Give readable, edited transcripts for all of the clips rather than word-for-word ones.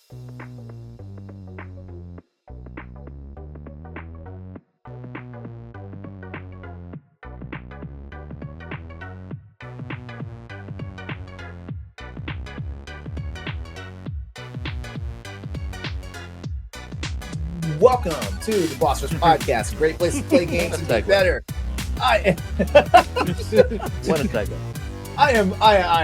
Welcome to the Boss Rush Podcast, a great place to play games and get better. What a segment. I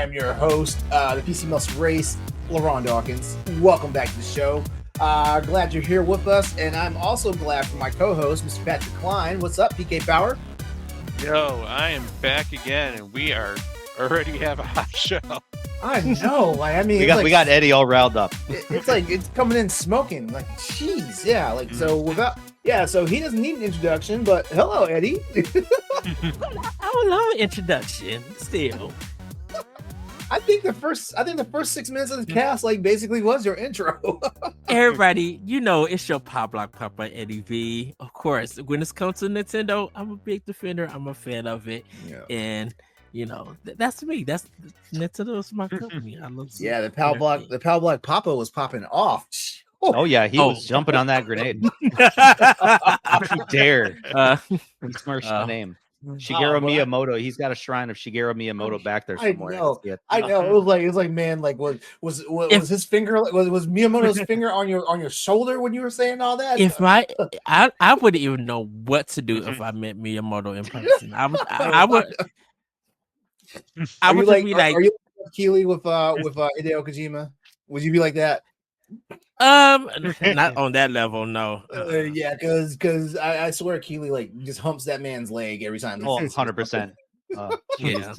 am your host, the PC Must Race, LeRon Dawkins. Welcome back to the show. Glad you're here with us, and I'm also glad for my co-host, Mr. Patrick Klein. What's up, PK Power? Yo, I am back again, and we already have a hot show. I know. I mean, we got Eddie all riled up. It's like it's coming in smoking. Like, jeez, yeah. Like, so he doesn't need an introduction. But hello, Eddie. Hello, introduction. Still, I think the first 6 minutes of the cast, like, basically was your intro. everybody, it's your Pop Block Papa Eddie V. Of course, when it comes to Nintendo, I'm a big defender. I'm a fan of it, and that's me. That's Nintendo's my company. I love the Power Block Papa was popping off. Oh yeah, he was jumping on that grenade. He dared. He smirched the name. Shigeru Miyamoto. He's got a shrine of Shigeru Miyamoto back there somewhere. I know. It was like, man, like, was his finger? Was Miyamoto's finger on your shoulder when you were saying all that? If I wouldn't even know what to do if I met Miyamoto in person. I would. I would be like, are you Keely with Hideo Kojima? Would you be like that? Not on that level, no. Yeah, because I swear Keely like just humps that man's leg every time. 100%. Yeah.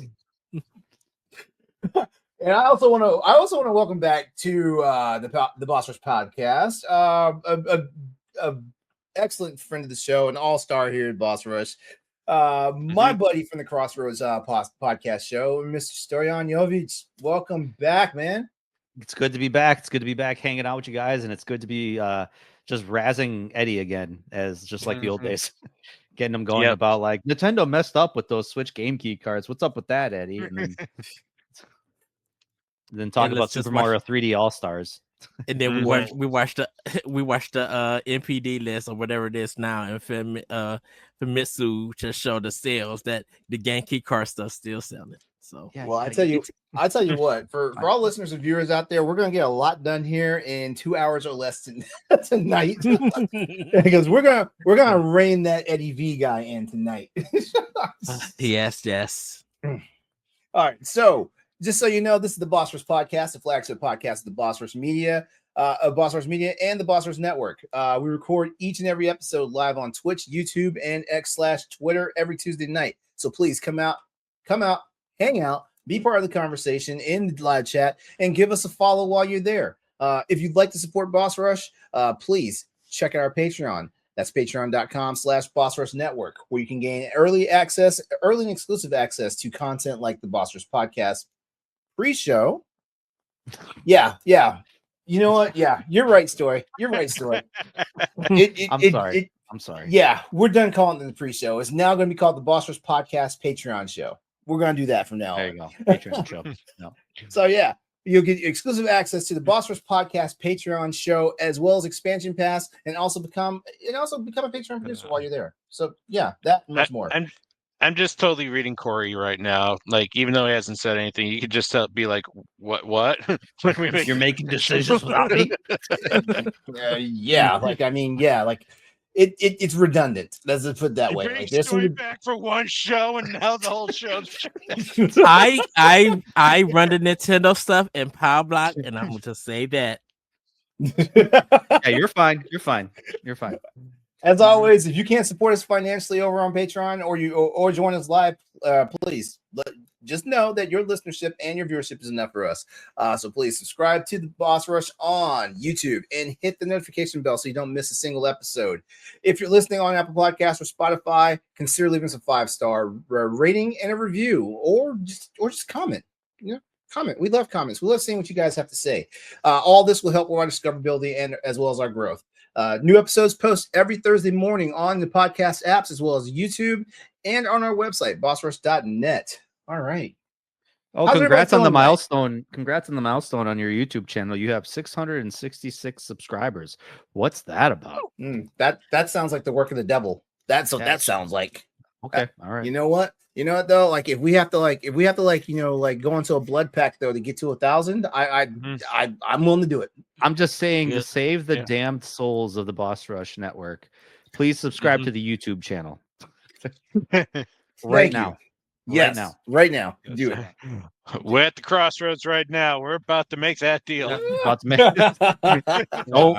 And I also want to welcome back to the Boss Rush Podcast. A excellent friend of the show, an all-star here at Boss Rush. My buddy from the Crossroads podcast show, Mr. Stoyan Jovic. Welcome back, man. It's good to be back. It's good to be back hanging out with you guys, and it's good to be just razzing Eddie again, as just like the old days, getting him going about like Nintendo messed up with those Switch game key cards. What's up with that, Eddie? And then talk about Super Mario 3D All Stars. And then we watched the NPD list or whatever it is now, and Famitsu to show the sales that the Genki car stuff still selling. So well, I tell you what, for all listeners and viewers out there, we're gonna get a lot done here in 2 hours or less tonight, because we're gonna rein that Eddie V guy in tonight. Yes. All right, so. Just so you know, this is the Boss Rush Podcast, the flagship podcast of the Boss Rush Media, and the Boss Rush Network. We record each and every episode live on Twitch, YouTube, and X/Twitter every Tuesday night. So please come out, hang out, be part of the conversation in the live chat, and give us a follow while you're there. If you'd like to support Boss Rush, please check out our Patreon. That's patreon.com/Boss Rush Network, where you can gain early and exclusive access to content like the Boss Rush Podcast pre-show. Yeah. You know what? Yeah, you're right, Story. I'm sorry. Yeah, we're done calling it the pre-show. It's now going to be called the Boss Rush Podcast Patreon show. We're going to do that from now on. There you go. Patreon show. No. So yeah, you'll get exclusive access to the Boss Rush Podcast Patreon show, as well as expansion pass, and also become a Patreon producer while you're there. So yeah, that much more. I'm just totally reading Corey right now. Like, even though he hasn't said anything, you could just be like, "What? You're making decisions without me." It's redundant. Let's just put it that way. Like, there's Story back for one show, and now the whole show's. I run the Nintendo stuff in Power Block, and I'm going to say that. Yeah, you're fine. As always, if you can't support us financially over on Patreon or join us live, please just know that your listenership and your viewership is enough for us. So please subscribe to the Boss Rush on YouTube and hit the notification bell so you don't miss a single episode. If you're listening on Apple Podcasts or Spotify, consider leaving us a 5-star rating and a review, or just comment. Comment. We love comments. We love seeing what you guys have to say. All this will help with our discoverability and as well as our growth. New episodes post every Thursday morning on the podcast apps, as well as YouTube and on our website, bossrush.net. All right. Oh, How's everybody congrats on the feeling tonight? milestone. Congrats on the milestone on your YouTube channel. You have 666 subscribers. What's that about? That sounds like the work of the devil. That's what that sounds like. Okay, all right. You know what? You know what though? Like if we have to go into a blood pact though to get to 1,000, I'm willing to do it. I'm just saying to save the damned souls of the Boss Rush Network, please subscribe to the YouTube channel. Right now. Yes, right now. Do it. We're at the crossroads right now. We're about to make that deal. Don't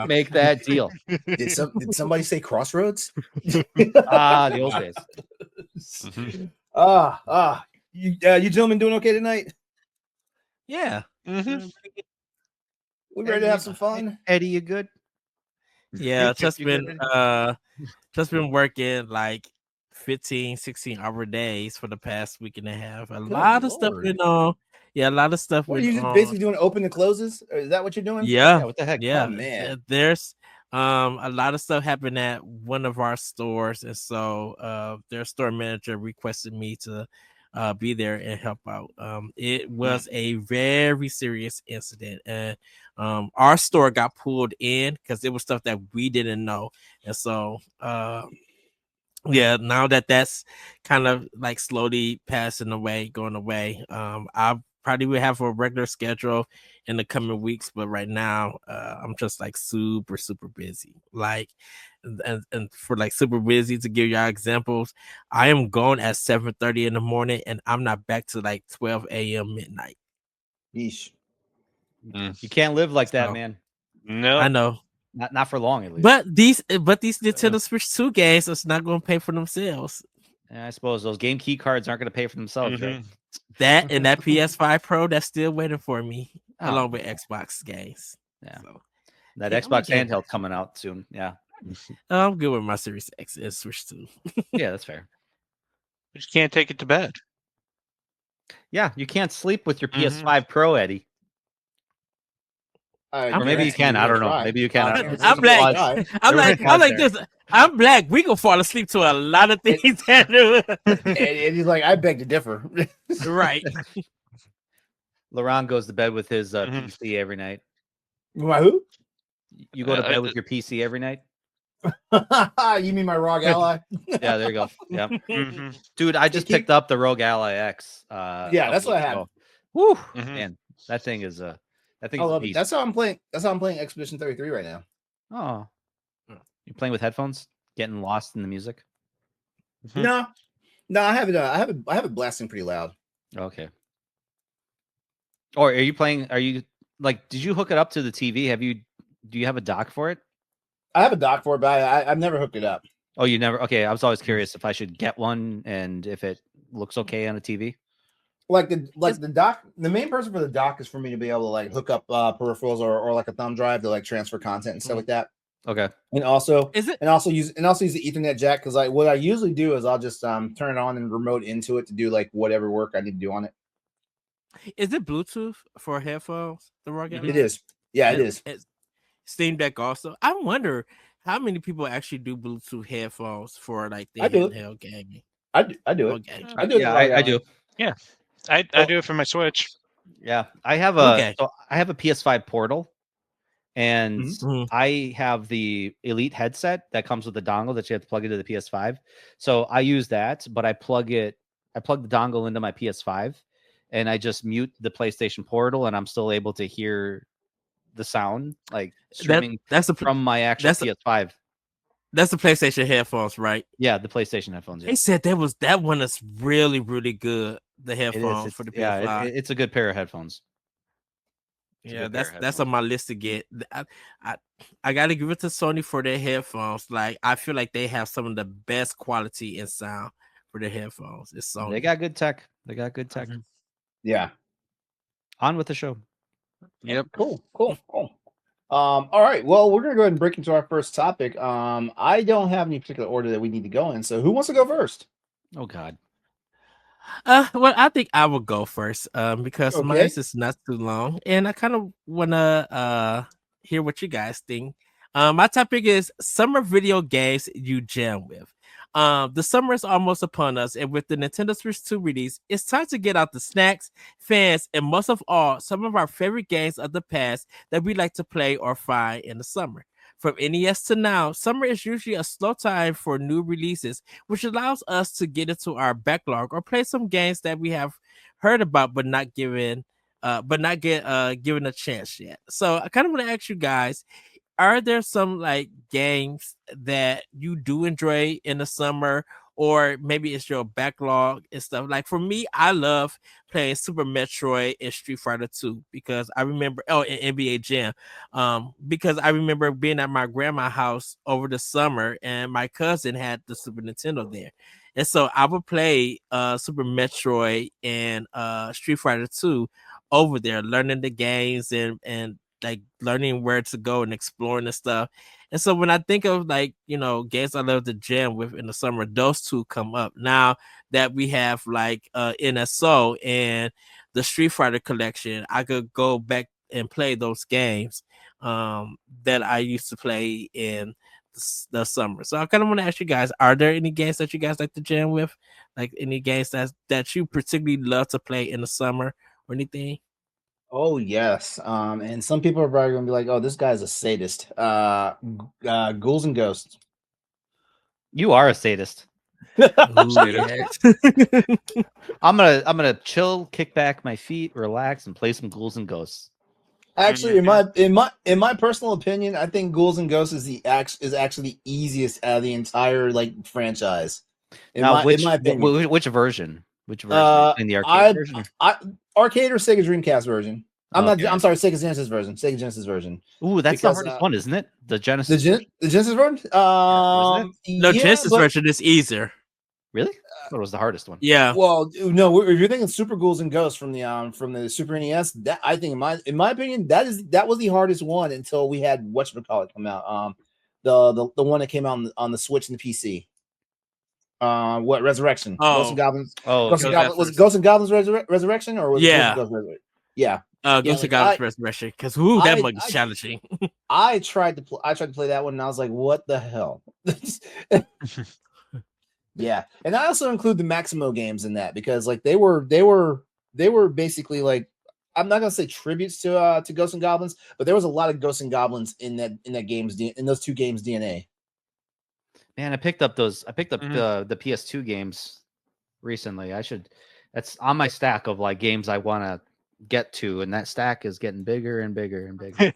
make that deal. Did somebody say crossroads? The old days. You gentlemen doing okay tonight? Yeah. We ready to have some fun? Eddie, you good? Yeah, just been working like 15, 16-hour days for the past week and a half. A lot of stuff went on. Yeah, a lot of stuff What went are you on. basically doing open and closes? Or is that what you're doing? Yeah. What the heck? Yeah. Oh, man. There's a lot of stuff happened at one of our stores, and so their store manager requested me to be there and help out. It was a very serious incident, and our store got pulled in because it was stuff that we didn't know, and so now that's kind of like slowly going away. I probably will have a regular schedule in the coming weeks, but right now I'm just like super busy. Like and for like super busy, to give y'all examples, I am going at 7:30 in the morning and I'm not back to like 12 a.m. midnight. Yeesh. You can't live like that, man. No, I know. Not for long, at least. But these Nintendo Switch 2 games is not going to pay for themselves. I suppose those game key cards aren't going to pay for themselves, right? That and that PS5 Pro, that's still waiting for me, along with Xbox games. Yeah. So, that Xbox handheld coming out soon. Yeah. I'm good with my Series X and Switch 2. Yeah, that's fair. You just can't take it to bed. Yeah, you can't sleep with your PS5 Pro, Eddie. Or maybe you can. I don't know. Maybe you can. I'm black. I'm like this. I'm black. We gonna fall asleep to a lot of things. And he's like, I beg to differ. Right. LeRon goes to bed with his PC every night. Who? You go to bed with your PC every night? You mean my ROG Ally? Yeah, there you go. Yeah. Dude, I just picked up the ROG Ally X. Yeah, that's what I have. Woo! Man, that thing is I love it. That's how I'm playing. That's how I'm playing Expedition 33 right now. Oh, you're playing with headphones, getting lost in the music. No, I have it. I have it blasting pretty loud. Okay. Or are you playing? Are you like? Did you hook it up to the TV? Do you have a dock for it? I have a dock for it, but I've never hooked it up. Oh, you never? Okay, I was always curious if I should get one and if it looks okay on a TV. Like the dock, the main person for the dock is for me to be able to like hook up peripherals or like a thumb drive to like transfer content and stuff like that. Okay. And also use the Ethernet jack, because like what I usually do is I'll just turn it on and remote into it to do like whatever work I need to do on it. Is it Bluetooth for headphones? The ROG Ally? It is. Yeah, it is. Steam Deck also. I wonder how many people actually do Bluetooth headphones for like the handheld gaming. I do it. I do. Yeah, I do. Yeah. I do it for my Switch. Yeah, I have a PS5 Portal, and I have the Elite headset that comes with the dongle that you have to plug into the PS5. So I use that, but I plug the dongle into my PS5, and I just mute the PlayStation Portal, and I'm still able to hear the sound like streaming from my actual PS5. That's the PlayStation headphones, right? Yeah, the PlayStation headphones. Yeah. They said that one is really, really good. The headphones for the PS5. Yeah, it's a good pair of headphones. Yeah, that's on my list to get. I got to give it to Sony for their headphones. Like I feel like they have some of the best quality and sound for their headphones. It's Sony. They got good tech. Yeah. On with the show. Yep. Cool. All right. Well, we're gonna go ahead and break into our first topic. I don't have any particular order that we need to go in. So who wants to go first? Oh God. Well, I think I will go first. Because mine is not too long, and I kind of wanna hear what you guys think. My topic is summer video games you jam with. The summer is almost upon us, and with the Nintendo Switch 2 release, it's time to get out the snacks, fans, and most of all, some of our favorite games of the past that we like to play or find in the summer. From NES to now, summer is usually a slow time for new releases, which allows us to get into our backlog or play some games that we have heard about but not given given a chance yet. So I kind of want to ask you guys, are there some like games that you do enjoy in the summer, or maybe it's your backlog and stuff? Like for me, I love playing Super Metroid and Street Fighter 2 because I remember and NBA Jam. Because I remember being at my grandma's house over the summer and my cousin had the Super Nintendo there. And so I would play Super Metroid and Street Fighter 2 over there, learning the games and like learning where to go and exploring the stuff. And so when I think of like, games I love to jam with in the summer, those two come up. Now that we have like NSO and the Street Fighter collection, I could go back and play those games that I used to play in the summer. So I kind of want to ask you guys, are there any games that you guys like to jam with? Like any games that you particularly love to play in the summer or anything? Oh yes. And some people are probably gonna be like, "Oh, this guy's a sadist." Ghouls and Ghosts. You are a sadist. Ooh, yes. I'm gonna chill, kick back my feet, relax, and play some Ghouls and Ghosts. Actually, in my personal opinion, I think Ghouls and Ghosts is actually the easiest out of the entire like franchise. In my opinion, which version? Which version? In the arcade version? Arcade or Sega Dreamcast version. I'm sorry, Sega Genesis version. Sega Genesis version. Ooh, that's the hardest one, isn't it? The Genesis. The Genesis version. Genesis version is easier. Really? I thought it was the hardest one. Yeah. Well, no, if you're thinking Super Ghouls and Ghosts from the Super NES, that I think in my opinion that was the hardest one until we had whatchamacallit come out. The one that came out on the Switch and the PC. What Resurrection? Ghosts and Goblins. Was it Ghosts and Goblins Resurrection or was it Ghosts and Goblins? Yeah. Ghosts and Goblins Resurrection, because that mug is challenging. I tried to play that one and I was like, what the hell? Yeah, and I also include the Maximo games in that because like they were basically like, I'm not gonna say tributes to Ghosts and Goblins, but there was a lot of Ghosts and Goblins in those two games DNA. Man, I picked up the PS2 games recently. That's on my stack of like games I want to get to, and that stack is getting bigger and bigger and bigger.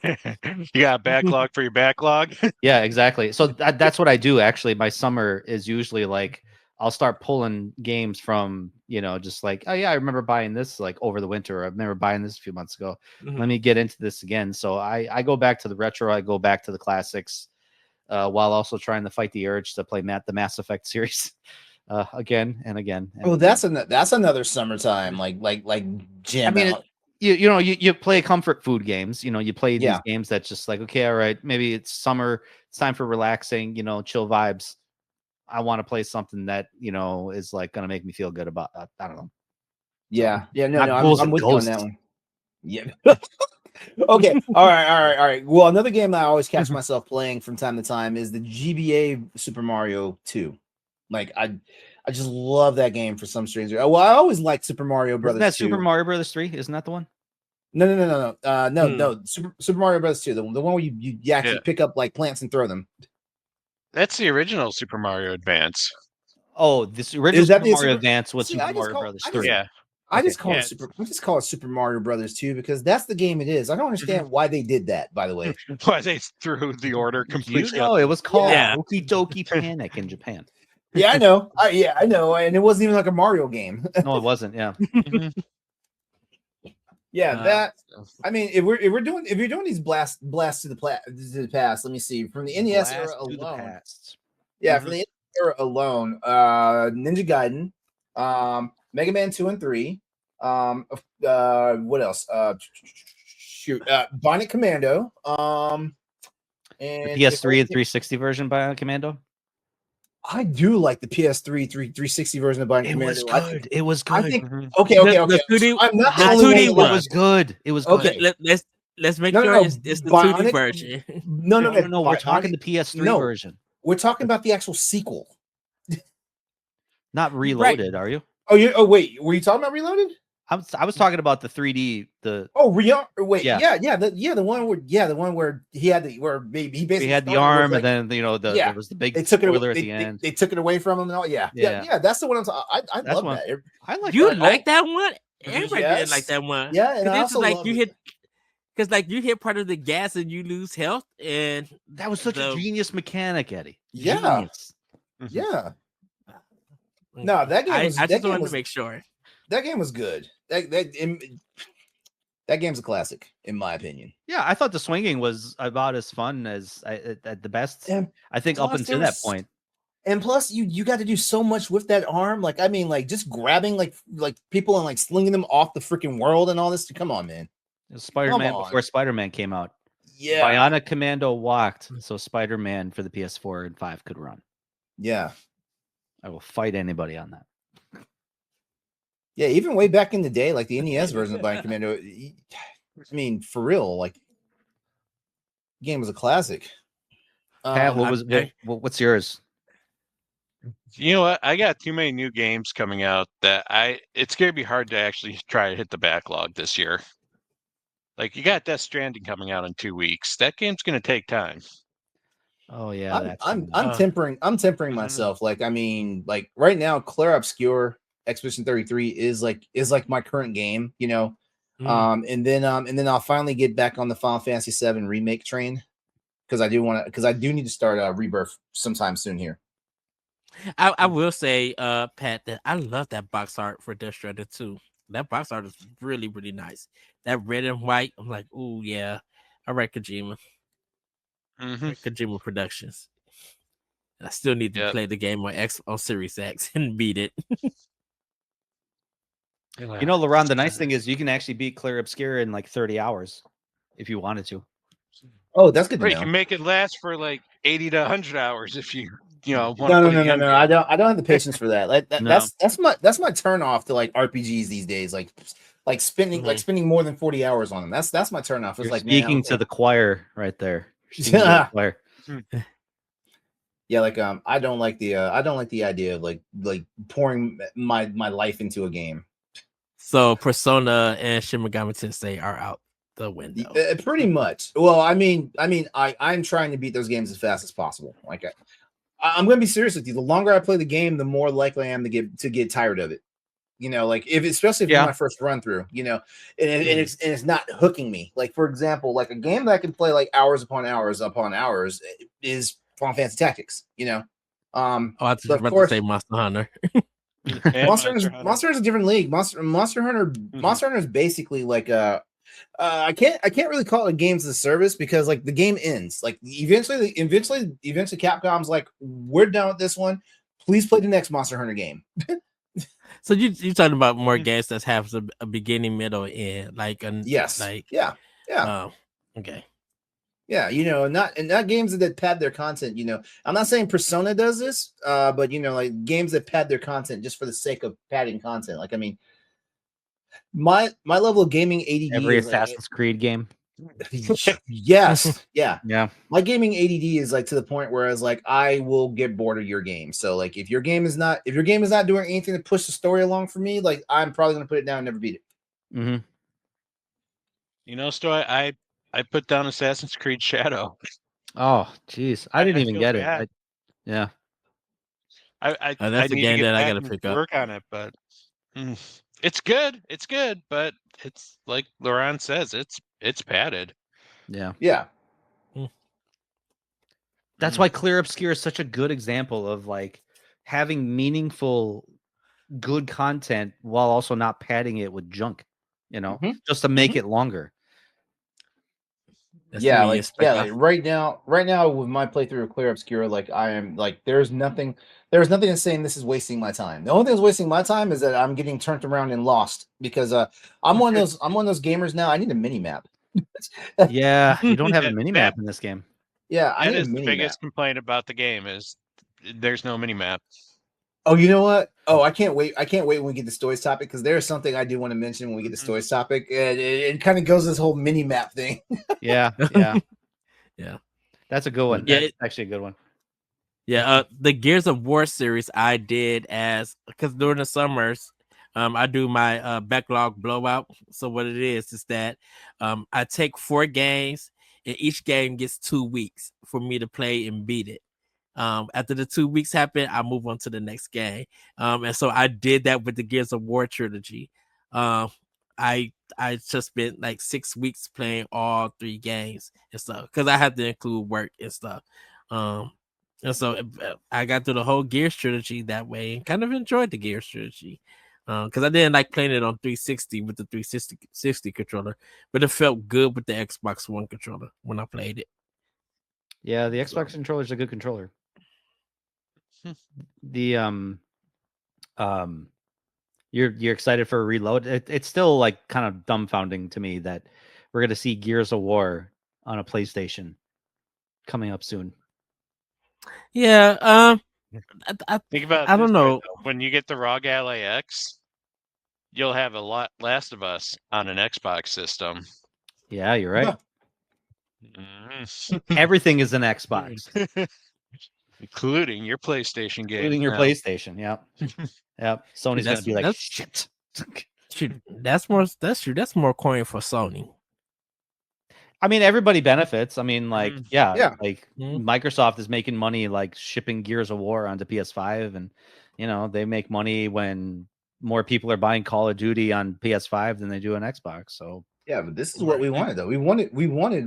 You got a backlog for your backlog? Yeah, exactly. So that's what I do actually. My summer is usually like I'll start pulling games from, just like, oh yeah, I remember buying this like over the winter. Or I remember buying this a few months ago. Mm-hmm. Let me get into this again. So I go back to the retro. I go back to the classics, while also trying to fight the urge to play the Mass Effect series again and again. And that's another summertime like jam. I mean, you play comfort food games. You play these games that just like, okay, all right, maybe it's summer. It's time for relaxing. Chill vibes. I want to play something that is like gonna make me feel good about. I don't know. Yeah, I'm with you on that one. Yeah. Okay. All right. Well, another game that I always catch myself playing from time to time is the GBA Super Mario 2. Like I just love that game for some strange reason. Well, I always liked Super Mario Brothers. Isn't that 2. Super Mario Brothers 3? Isn't that the one? No. Super Mario Brothers 2, the one where you actually pick up like plants and throw them. That's the original Super Mario Advance. Oh, this original Super Mario Advance was Super Mario Brothers 3. Yeah. I just call it Super Mario Brothers 2 because that's the game it is. I don't understand why they did that, by the way. Why they threw the order completely. It was called Okie Dokie Panic in Japan. Yeah, I know. I know, and it wasn't even like a Mario game. No, it wasn't. Yeah. Yeah, I mean, if you're doing these blasts to the past, let me see from the NES era alone. Yeah, from the NES era alone, Ninja Gaiden, Mega Man 2 and 3, what else? Bionic Commando, and the PS3 and 360 version Bionic Commando. I do like the PS3 360 version of Bionic Commando. It was good. I think okay. The 2D, I'm not the 2D one. It was good. It was good. Okay, let's make sure it's the Bionic, 2D version. No. We're talking the PS3 version. We're talking about the actual sequel. Not Reloaded, are you? Oh, wait. Were you talking about Reloaded? I was talking about the 3D. The wait, yeah. The one where he had where he basically he had the arm, and then there was the big they took spoiler it at the end. They took it away from him and all. Yeah. That's the one I'm talking. I love that. I like you that. like that one. Everybody didn't like that one. Yeah, and I also like you hit. Because like you hit part of the gas and you lose health, and that was such a genius mechanic, Eddie. Yeah, genius. Yeah. No, that game was. I just wanted to make sure that game was good. That game's a classic, in my opinion. Yeah, I thought the swinging was about as fun as at the best. And I think up until that point. And plus, you got to do so much with that arm. Like, I mean, like just grabbing like people and like slinging them off the freaking world and all this. Come on, man. Spider-Man before Spider-Man came out. Yeah. Bionic Commando walked, so Spider-Man for the PS4 and 5 could run. Yeah. I will fight anybody on that. Yeah, even way back in the day, like the NES version of Bionic Commando, I mean, for real, like, the game was a classic. Pat, what's yours? You know what? I got too many new games coming out that it's gonna be hard to actually try to hit the backlog this year. Like you got Death Stranding coming out in 2 weeks. That game's gonna take time. Oh yeah, I'm tempering myself. Like, I mean, like right now, Claire Obscure Expedition 33 is like my current game, you know. And then I'll finally get back on the Final Fantasy 7 remake train because I do need to start Rebirth sometime soon here. I will say, Pat, that I love that box art for Death Stranding 2. That box art is really, really nice. That red and white, I'm like, oh yeah, I like Kojima. Kojima Productions. I still need to play the game on Series X and beat it. You know, LeRon, the nice thing is you can actually beat Claire Obscure in like 30 hours if you wanted to. Oh, that's good to know. You can make it last for like 80 to 100 hours if you want No. I don't have the patience for that. That's my turn off to like RPGs these days. Like spending more than 40 hours on them. That's my turn off. It's like speaking to the choir right there. Yeah. Yeah, like I don't like the idea of like pouring my life into a game. So Persona and Shin Megami Tensei are out the window. Pretty much. Well, I mean, I'm trying to beat those games as fast as possible. Like I'm going to be serious with you. The longer I play the game, the more likely I am to get tired of it. You know, like especially if it's my first run through. You know, and it's not hooking me. Like for example, like a game that I can play like hours upon hours is Final Fantasy Tactics. You know, I was about to say Monster Hunter. Monster Hunter is a different league. Monster Hunter is basically like I can't really call it a games as a service because like the game ends. Like eventually Capcom's like, we're done with this one. Please play the next Monster Hunter game. So you're talking about more games that have a beginning, middle, end, like yes, like okay. Yeah, you know, not games that pad their content. You know, I'm not saying Persona does this, but you know, like games that pad their content just for the sake of padding content. Like, I mean, my level of gaming ADD. Every Assassin's Creed game. Yes, yeah. My gaming ADD is like to the point where I will get bored of your game. So like, if your game is not doing anything to push the story along for me, like I'm probably gonna put it down and never beat it. Mm-hmm. You know, Sto, I put down Assassin's Creed Shadow. Oh, geez, I didn't even get it. that's a game that I gotta pick up. Work on it, but it's good. It's good, but it's like LeRon says, it's padded. Yeah. That's why Clear Obscure is such a good example of like having meaningful, good content while also not padding it with junk. You know, just to make it longer. Like right now with my playthrough of Clear Obscure, like I am like there's nothing that's saying this is wasting my time. The only thing that's wasting my time is that I'm getting turned around and lost because I'm one of those gamers now. I need a mini map. Yeah, you don't have a mini map in this game. Yeah, that is the biggest complaint about the game is there's no mini map. Oh, you know what? Oh, I can't wait when we get to Stoy's topic because there's something I do want to mention when we get to Stoy's topic. And it kind of goes this whole mini map thing. Yeah. That's a good one. Yeah, that's actually a good one. Yeah, the Gears of War series I did because during the summers, I do my backlog blowout. So what it is that I take 4 games, and each game gets 2 weeks for me to play and beat it. After the 2 weeks happen, I move on to the next game. And so I did that with the Gears of War trilogy. I just spent like 6 weeks playing all 3 games and stuff because I had to include work and stuff. And so I got through the whole Gears trilogy that way and kind of enjoyed the Gears trilogy. Because I didn't like playing it on 360 with the 360 controller, but it felt good with the Xbox One controller when I played it. Yeah, the Xbox controller is a good controller. The you're excited for a reload. It's still like kind of dumbfounding to me that we're gonna see Gears of War on a PlayStation coming up soon. Yeah, I Think about I don't know. When you get the ROG Ally X, you'll have a lot Last of Us on an Xbox system. Yeah, you're right. Mm. Everything is an Xbox, including your PlayStation game. including your PlayStation. Yep. Yep. Sony's gonna be like, shit. That's more coin for Sony. I mean, everybody benefits. I mean, like, Yeah. like Microsoft is making money like shipping Gears of War onto PS5, and they make money when more people are buying Call of Duty on PS5 than they do on Xbox. So yeah, but this is what we wanted, though. We wanted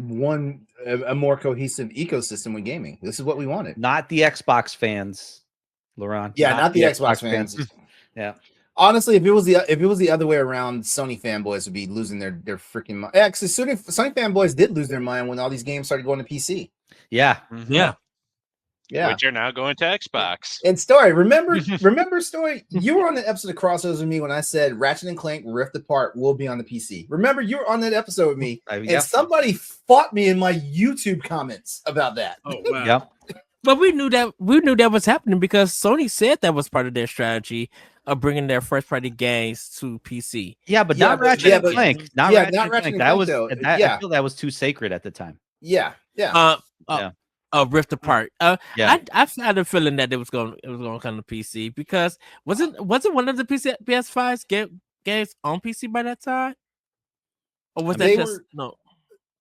a more cohesive ecosystem with gaming. This is what we wanted. Not the Xbox fans, LeRon. Yeah, not the Xbox fans. Yeah. Honestly, if it was the other way around, Sony fanboys would be losing their freaking mind. Actually, Sony fanboys did lose their mind when all these games started going to PC. Yeah. Yeah. Which are now going to Xbox. And Story, remember, Story, you were on the episode of Crossovers with me when I said Ratchet and Clank Rift Apart will be on the PC. Remember, you were on that episode with me, and somebody fought me in my YouTube comments about that. Oh, wow. Yep. But we knew that was happening because Sony said that was part of their strategy of bringing their first party games to PC. Yeah, but not Ratchet and Clank. Not Ratchet and Clank. That was I feel that was too sacred at the time. Yeah. Rift Apart. I had a feeling that it was going to come to PC because wasn't one of the PS5's games on PC by that time? Or was that no?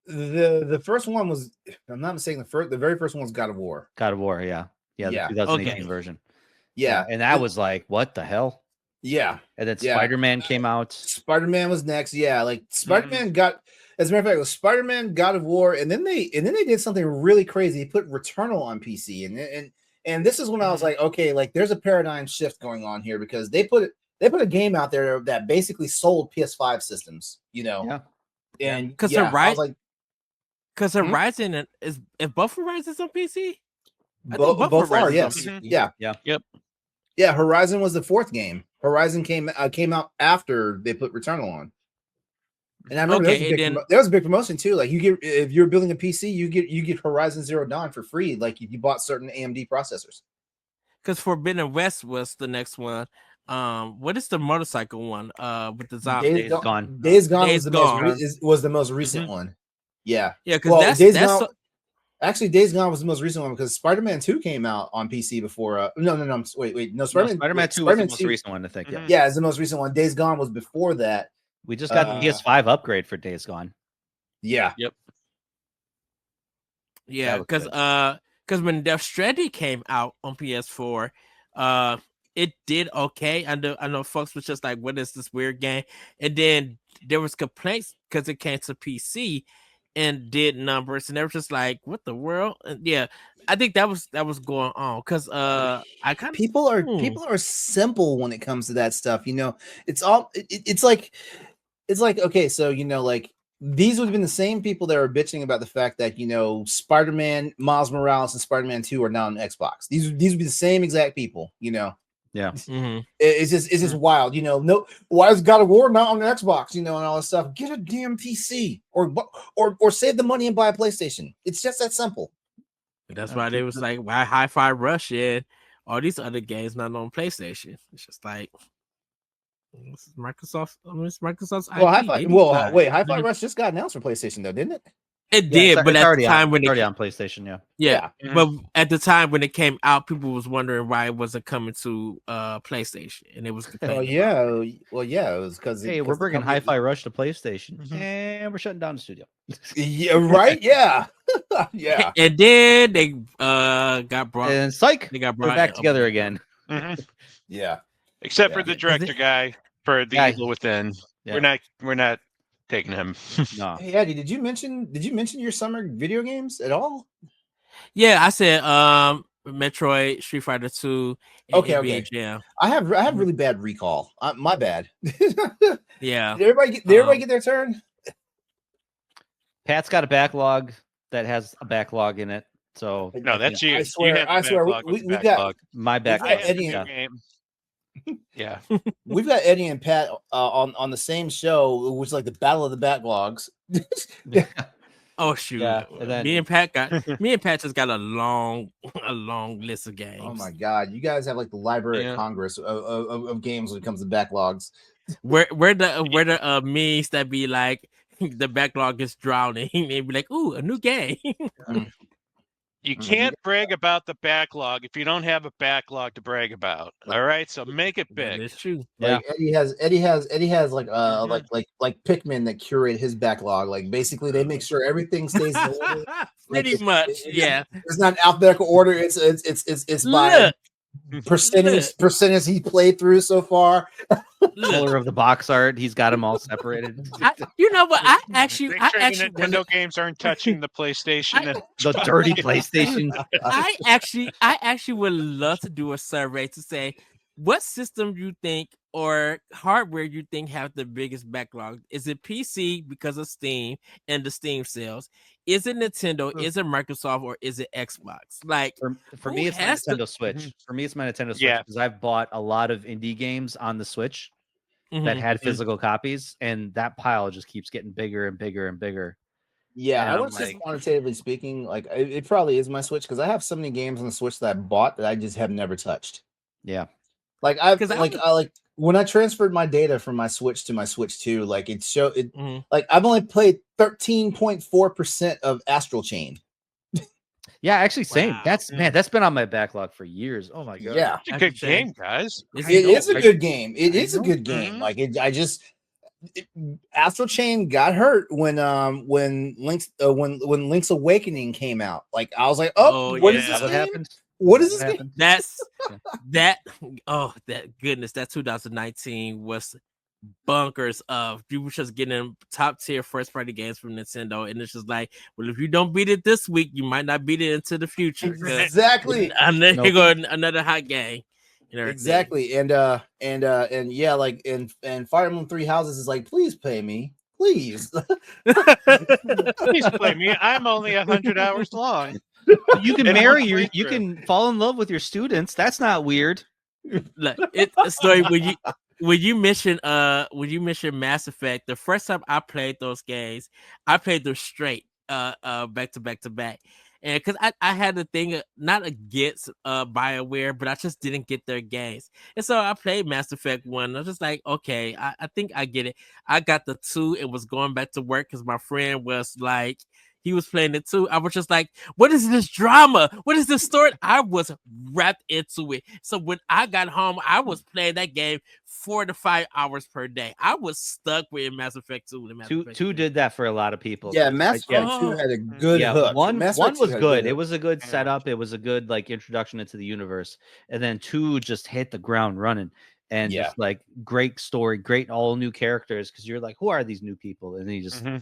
The first one was, if I'm not mistaken, the very first one was God of War. God of War, yeah. The 2018 version. Yeah. And that was like, what the hell? Yeah. And then Spider-Man came out. Spider-Man was next. Yeah, like Spider-Man got, as a matter of fact, it was Spider-Man, God of War, and then they did something really crazy. They put Returnal on PC, and this is when I was like, okay, like there's a paradigm shift going on here because they put a game out there that basically sold PS5 systems, Yeah. And because because Horizon is both Horizons on PC. Both are, yes. Yeah. Yep. Yeah, Horizon was the 4th game. Horizon came out after they put Returnal on. And I remember there was a big promotion too. Like if you're building a PC, you get Horizon Zero Dawn for free. Like if you bought certain AMD processors. Because Forbidden West was the next one. What is the motorcycle one? With the zombies. Days Gone. Days Gone was the most recent one. Yeah. Yeah, because actually, Days Gone was the most recent one because Spider-Man 2 came out on PC before. No, wait. No, Spider-Man 2 was the most recent one, I think. Yeah. Yeah, it's the most recent one. Days Gone was before that. We just got the PS5 upgrade for Days Gone. Yeah. Yep. Yeah, because when Death Stranding came out on PS4, it did okay. I know folks was just like, what is this weird game? And then there was complaints because it came to PC and did numbers, and they were just like, what the world? And yeah, I think that was going on because people are simple when it comes to that stuff. It's all it's like okay, so like these would have been the same people that were bitching about the fact that Spider-Man, Miles Morales, and Spider-Man 2 are now on Xbox. These would be the same exact people. Yeah. It's just wild. No, why is God of War not on the Xbox? And all this stuff. Get a damn PC or save the money and buy a PlayStation. It's just that simple. That's why they was like, why Hi-Fi Rush and all these other games not on PlayStation? It's just like this is Microsoft's. It's Microsoft's. Well, Hi-Fi Rush just got announced for PlayStation though, didn't it? It did, but it's at already the time on, when it's already on PlayStation, yeah, Mhm. but at the time when it came out, people was wondering why it wasn't coming to PlayStation, and it was complaining. It was because Hey, we're bringing Hi-Fi Rush to PlayStation, and we're shutting down the studio. Yeah, right. Yeah, yeah. And then they got brought. And psych, They got we're brought back up together again. again. Yeah. Except Yeah. for the director guy for The Evil Within. Yeah. We're not taking him. No. Hey Eddie, did you mention your summer video games at all? Yeah, I said Metroid, Street Fighter 2, and NBA Jam. I have really bad recall. My bad. Yeah. Did everybody get their turn? Pat's got a backlog that has a backlog in it. So no, that's you. I swear, we got my backlog. Yeah. We've got Eddie and Pat on the same show, which is like the battle of the backlogs. Oh shoot! Yeah, and then, me and Pat just got a long list of games. Oh my god, you guys have like the Library of Congress of games when it comes to backlogs. Where the memes that be like the backlog is drowning, they'd be like, "Ooh, a new game." You can't brag about the backlog if you don't have a backlog to brag about. All right, so make it big. That's true. Like Eddie has like like Pikmin that curate his backlog. Like basically they make sure everything stays in order. Pretty much, yeah. It's not alphabetical order. It's by percentage he played through so far. Color of the box art, he's got them all separated. You know what? I actually Nintendo games aren't touching the PlayStation. The dirty PlayStation. I actually would love to do a survey to say what system you think or hardware you think have the biggest backlog. Is it PC because of Steam and the Steam sales? Is it Nintendo? Is it Microsoft? Or is it Xbox? Like for me, it's my Nintendo Switch. For me, it's my Nintendo Switch because I've bought a lot of indie games on the Switch that had physical copies, and that pile just keeps getting bigger and bigger and bigger. Yeah, and I would say quantitatively speaking, like it probably is my Switch because I have so many games on the Switch that I bought that I just have never touched. Yeah, like I when I transferred my data from my Switch to my Switch 2, like it showed it like I've only played 13.4% of Astral Chain. Yeah, actually, same. Wow. That's been on my backlog for years. Oh my god. Yeah, it's a good game, guys. It is a good game. It is a good game. Like Astral Chain got hurt when Link's Awakening came out. Like I was like, what is this? What happened? What is this game? That 2019 was bunkers of people just getting top tier first party games from Nintendo, and it's just like, well, if you don't beat it this week, you might not beat it into the future. Exactly. And then you go another hot game. Exactly. And yeah, like and Fire Emblem Three Houses is like, please pay me. Please. Please play me. I'm only 100 hours long. You can you can fall in love with your students. That's not weird. Look, it's a story when you mention Mass Effect, the first time I played those games, I played them straight back to back to back. And because I had the thing not against BioWare, but I just didn't get their games. And so I played Mass Effect 1. I was just like, okay, I think I get it. I got the 2 and was going back to work because my friend was like, he was playing it too. I was just like, what is this drama? What is this story? I was wrapped into it. So when I got home, I was playing that game 4 to 5 hours per day. I was stuck with Mass Effect 2. Two did that for a lot of people. Yeah, Mass Effect 2 had a good hook. One was good. It was a good setup. It was a good like introduction into the universe. And then 2 just hit the ground running. And just like great story, great all new characters, because you're like, who are these new people? And then you just fall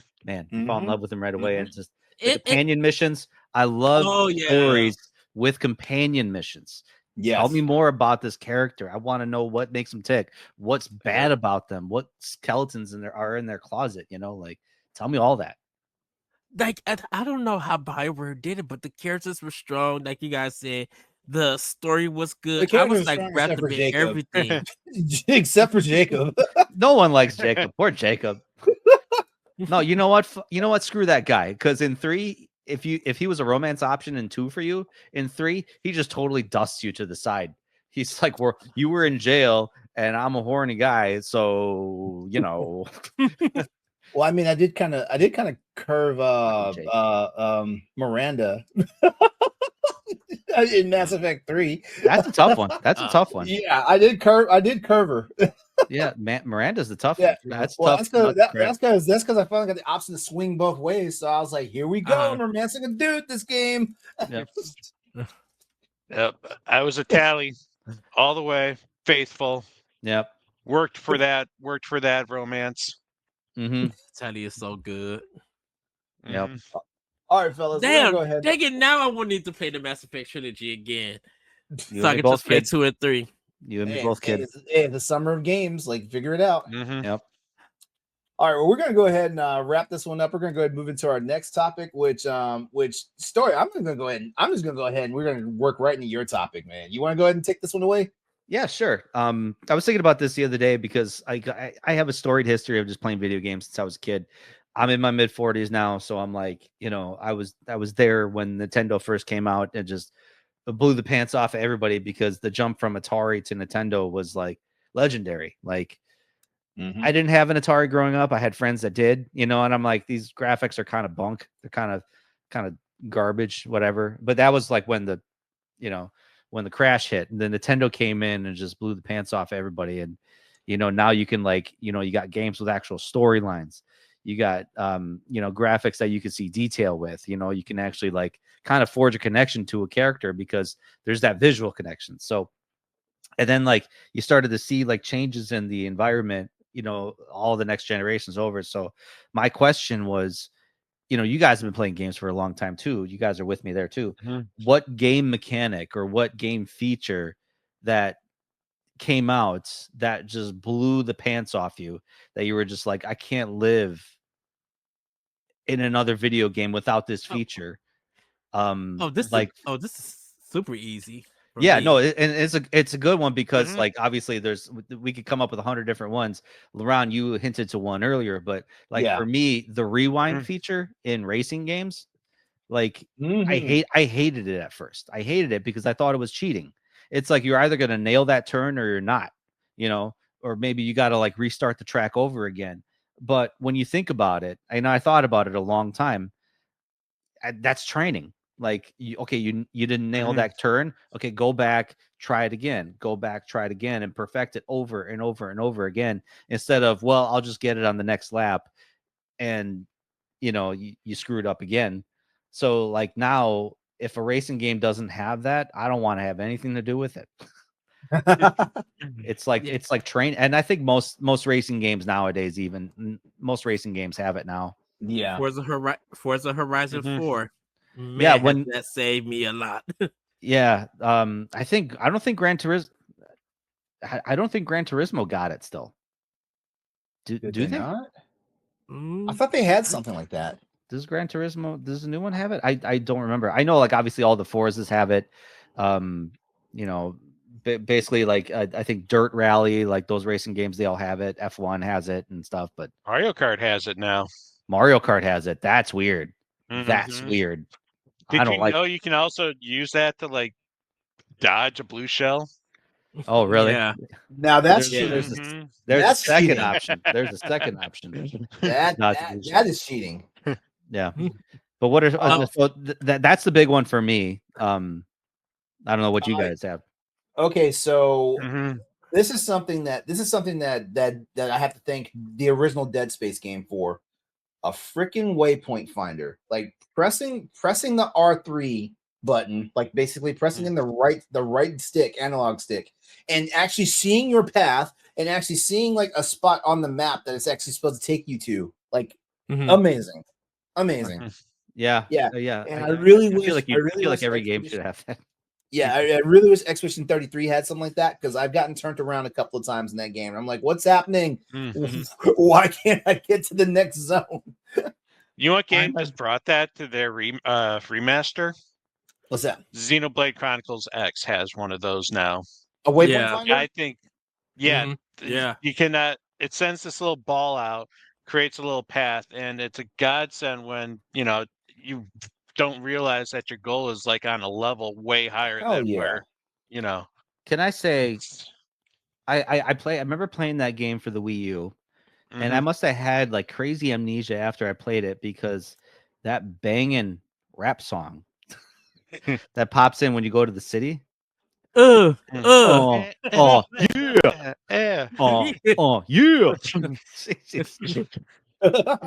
in love with them right away. And just the companion missions. I love stories with companion missions. Tell me more about this character. I want to know what makes them tick. What's bad about them? What skeletons are in their closet? Like tell me all that. Like I don't know how BioWare did it, but the characters were strong, like you guys said. The story was good. I was like wrapped up in everything. Except for Jacob. No one likes Jacob. Poor Jacob. No, you know what? Screw that guy. Because in 3, if he was a romance option in 2 for you, in 3, he just totally dusts you to the side. He's like, you were in jail and I'm a horny guy. So, Well, I mean, I did kind of curve Miranda in Mass Effect 3. That's a tough one. That's a tough one. Yeah, I did curve her. Yeah, Miranda's the tough Yeah. one. That's Well, tough. that's because I finally got the option to swing both ways. So I was like, here we go. I'm romancing a dude this game. Yep. Yep. I was a tally all the way, faithful. Yep. Worked for that romance. Mm-hmm. Tally is so good. Yep. All right, fellas. Damn, go ahead. dang it! Now I won't need to play the Mass Effect trilogy again. You So I and me can both, just play kid. 2 and 3. You and me both, kid. Hey, the summer of games, like figure it out. Yep. All right, well, we're gonna go ahead and wrap this one up. We're gonna go ahead and move into our next topic, which story. I'm just gonna go ahead and we're gonna work right into your topic, man. You want to go ahead and take this one away? Yeah, sure. I was thinking about this the other day because I have a storied history of just playing video games since I was a kid. I'm in my mid 40s now, so I'm like, I was there when Nintendo first came out and just blew the pants off of everybody because the jump from Atari to Nintendo was like legendary. Like I didn't have an Atari growing up. I had friends that did, and I'm like, these graphics are kind of bunk. They're kind of garbage, whatever. But that was like when the crash hit and the Nintendo came in and just blew the pants off everybody. And, now you can you got games with actual storylines. You got, graphics that you can see detail with, you can actually like kind of forge a connection to a character because there's that visual connection. So, and then like you started to see like changes in the environment, all the next generations over. So my question was, you guys have been playing games for a long time too. You guys are with me there too. Mm-hmm. What game mechanic or what game feature that came out that just blew the pants off you, that you were just like, I can't live in another video game without this feature? This is super easy. Yeah, me. no, and it's a good one because like obviously we could come up with 100 different ones. LeRon, you hinted to one earlier, but like for me, the rewind feature in racing games, like I hated it at first. I hated it because I thought it was cheating. It's like you're either gonna nail that turn or you're not, or maybe you got to like restart the track over again. But when you think about it, and I thought about it a long time, that's training. Like, you didn't nail that turn. Okay, go back, try it again. Go back, try it again, and perfect it over and over and over again. Instead of, well, I'll just get it on the next lap, and you screw it up again. So like now, if a racing game doesn't have that, I don't want to have anything to do with it. It's like train, and I think most racing games nowadays, even most racing games have it now. Yeah, Forza Horizon 4. Man, yeah, when that saved me a lot. Yeah, I don't think Gran Turismo got it still. Do they not? I thought they had something like that. Does the new one have it? I don't remember. I know like obviously all the Forzas have it. Basically like I think Dirt Rally, like those racing games, they all have it. F1 has it and stuff, but Mario Kart has it now. Mario Kart has it. That's weird. That's weird. Did you know you can also use that to like dodge a blue shell? Oh, really? Yeah. Now that's there's cheating. a second option. There's a second option. That is cheating. Yeah. But what are so that's the big one for me. I don't know what you guys have. Okay, so this is something that I have to thank the original Dead Space game for. A freaking waypoint finder, like pressing the R3 button, like basically pressing in the right stick, analog stick, and actually seeing your path and actually seeing like a spot on the map that it's actually supposed to take you to. Like amazing. Yeah. And I really feel like every game should have that. Yeah, I really wish Expedition 33 had something like that, because I've gotten turned around a couple of times in that game. I'm like, what's happening? Why can't I get to the next zone? You know what game just brought that to their remaster? What's that? Xenoblade Chronicles X has one of those now. A waypoint finder? I think, you cannot. It sends this little ball out, creates a little path, and it's a godsend when you don't realize that your goal is like on a level way higher than where, Can I say, I remember playing that game for the Wii U, And I must have had like crazy amnesia after I played it because that banging rap song that pops in when you go to the city. Uh. Oh, yeah. Yeah.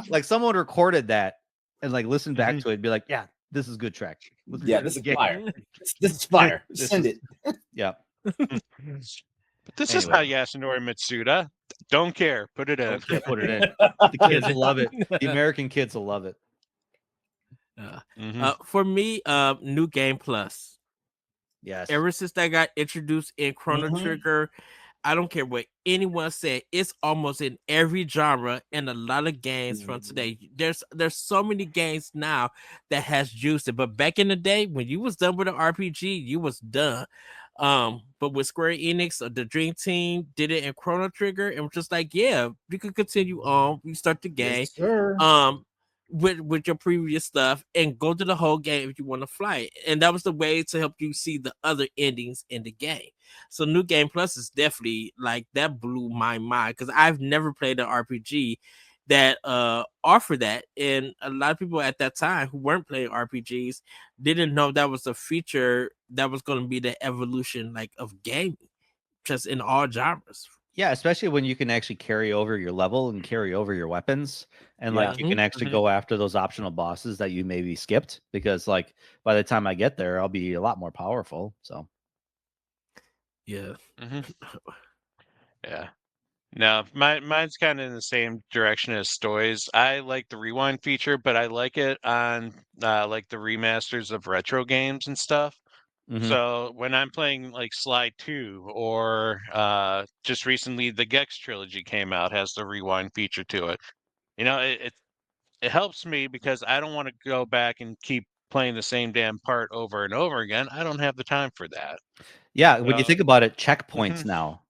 Like someone recorded that and like listened back to it and be like, yeah, this is good track. Yeah, this is fire. This is fire. Send it. Yeah. But this is not Yasunori Mitsuda. Don't care. Put it in. Yeah, put it in. The kids will love it. The American kids will love it. For me, New Game Plus. Yes. Ever since that got introduced in Chrono Trigger, I don't care what anyone said. It's almost in every genre and a lot of games from today. There's so many games now that has juiced it. But back in the day, when you was done with an RPG, you was done. But with Square Enix, the Dream Team did it in Chrono Trigger, and was just like, yeah, you can continue on. You start the game. Yes, sir. With your previous stuff and go to the whole game if you want to fly it. And that was the way to help you see the other endings in the game. So New Game Plus is definitely like that blew my mind because I've never played an RPG that offered that. And a lot of people at that time who weren't playing RPGs didn't know that was a feature that was going to be the evolution like of gaming, just in all genres. Yeah, especially when you can actually carry over your level and carry over your weapons. And like you can actually go after those optional bosses that you maybe skipped because like by the time I get there, I'll be a lot more powerful. So yeah. Yeah. No, mine's kind of in the same direction as Stoy's. I like the rewind feature, but I like it on like the remasters of retro games and stuff. So when I'm playing like Sly 2 or just recently the Gex trilogy came out, has the rewind feature to it. You know, it helps me because I don't want to go back and keep playing the same damn part over and over again. I don't have the time for that. Yeah, when you think about it, checkpoints now.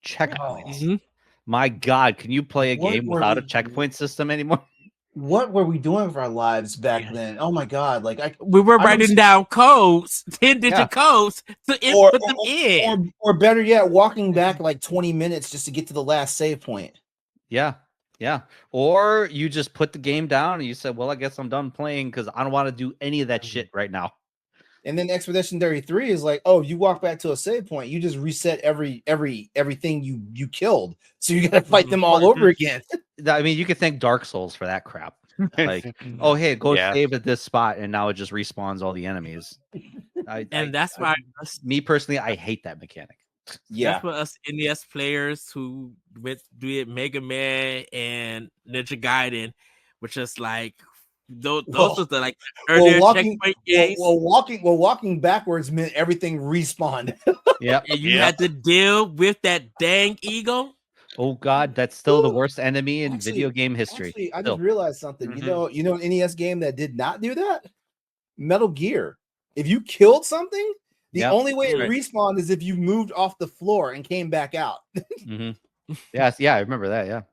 Checkpoints. My God, can you play a game without a checkpoint system anymore? What were we doing for our lives back then? Oh my God! Like we were writing down codes, 10-digit codes to put them in, or better yet, walking back like 20 minutes just to get to the last save point. Yeah. Or you just put the game down and you said, "Well, I guess I'm done playing because I don't want to do any of that shit right now." And then Expeditionary 3 is like, oh, you walk back to a save point, you just reset everything you killed. So you gotta fight them all over again. I mean, you could thank Dark Souls for that crap. Like, oh hey, go save at this spot, and now it just respawns all the enemies. That's why me personally, I hate that mechanic. Yeah, that's for us NES players who went do it Mega Man and Ninja Gaiden, which is like those was the like earlier checkpoint games. Walking backwards meant everything respawned. Yeah, and you had to deal with that dang eagle. Oh God, that's still the worst enemy in video game history. Actually, I just realized something. You know, an NES game that did not do that? Metal Gear. If you killed something, the only way it respawned is if you moved off the floor and came back out. Yes, I remember that.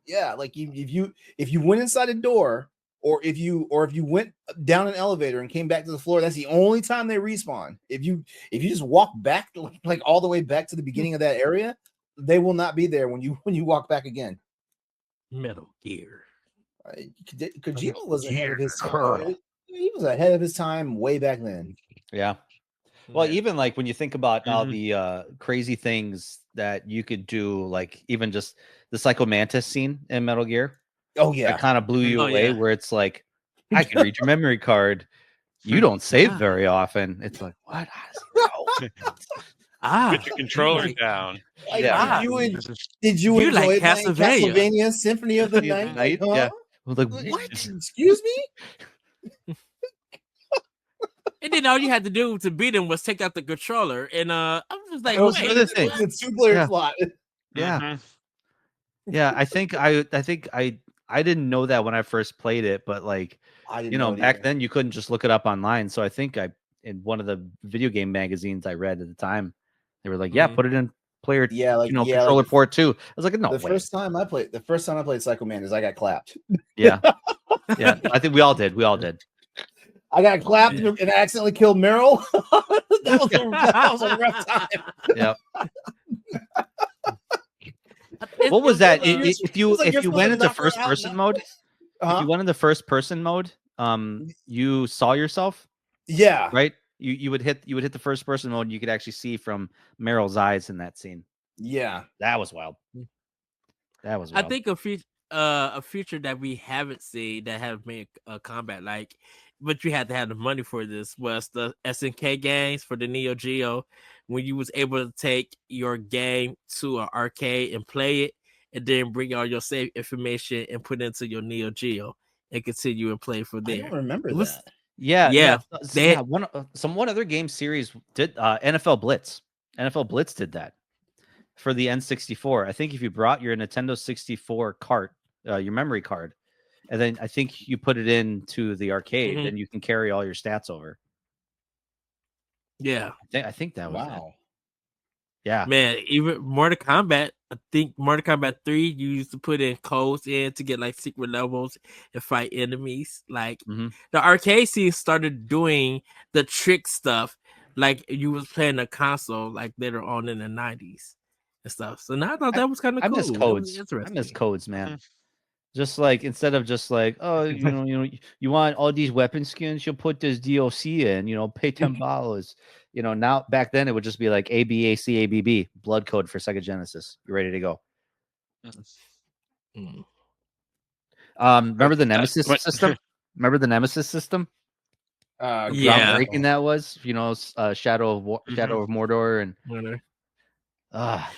Yeah. Like if you went inside a door, or if you went down an elevator and came back to the floor, that's the only time they respawn. If you just walk back like all the way back to the beginning of that area, they will not be there when you walk back again. Metal Gear. Kojima was ahead of his time. He was ahead of his time way back then. Yeah. Well, even like when you think about all the crazy things that you could do, like even just the Psycho Mantis scene in Metal Gear. Oh yeah, that kind of blew you away. Where it's like, I can read your memory card. You don't save very often. It's like, what? Put your controller down. Like, did you enjoy like Castlevania Symphony of the Night? Yeah. Well, like, what? Excuse me? And then all you had to do to beat him was take out the controller, and I was just like, it's a two-player slot. Yeah. Yeah, I think I didn't know that when I first played it, but like, back then you couldn't just look it up online. So I think in one of the video game magazines I read at the time, they were like, put it in player, controller port too. I was like, no. The first time I played Psycho Mantis, I got clapped. Yeah. I think we all did. I got clapped and I accidentally killed Meryl. that was a rough time. Yeah. What was that? If you went into first person mode, if you went into first person mode, you saw yourself. Yeah. Right. You would hit the first person mode. And you could actually see from Meryl's eyes in that scene. Yeah. That was wild. That was wild. I think a feature that we haven't seen that have made a combat like, but you had to have the money for this was the SNK games for the Neo Geo, when you was able to take your game to an arcade and play it, and then bring all your save information and put it into your Neo Geo and continue and play from there. I don't remember that. Yeah. One other game series did NFL Blitz. NFL Blitz did that for the N64. I think if you brought your Nintendo 64 cart, your memory card, and then I think you put it into the arcade, then you can carry all your stats over. Yeah, I think that was it. Yeah, man. Even Mortal Kombat, I think Mortal Kombat 3, you used to put in codes in to get like secret levels and fight enemies. Like the arcade scene started doing the trick stuff, like you was playing a console, like later on in the 90s and stuff. So now I thought that was kind of cool. I miss codes. I miss codes, man. Just like instead of just like, oh, you want all these weapon skins, you'll put this DLC in, pay $10. Now back then it would just be like ABACABB, blood code for Sega Genesis. You're ready to go. Remember the Nemesis system? Remember the Nemesis system? Groundbreaking that was, Shadow of Mordor and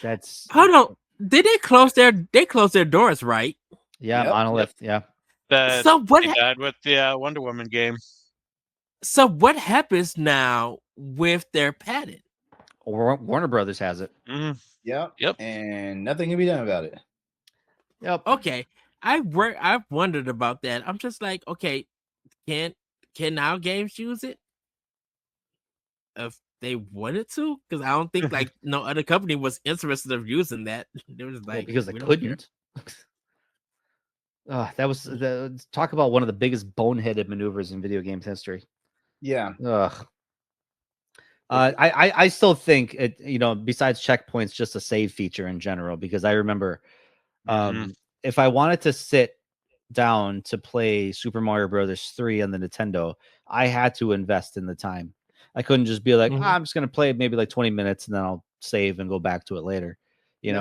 that's hold on. Did they close their doors, right? Yeah, Monolith. Yep. Yeah. So what died with the Wonder Woman game? So what happens now with their patent? Warner Brothers has it. Yep. And nothing can be done about it. Yep. Okay. I've wondered about that. I'm just like, okay, can now games use it if they wanted to? Because I don't think like no other company was interested in using that. They was like, because they couldn't. That was talk about one of the biggest boneheaded maneuvers in video games history. Yeah. I still think it, besides checkpoints, just a save feature in general, because I remember if I wanted to sit down to play Super Mario Brothers 3 on the Nintendo, I had to invest in the time. I couldn't just be like, I'm just going to play maybe like 20 minutes and then I'll save and go back to it later. You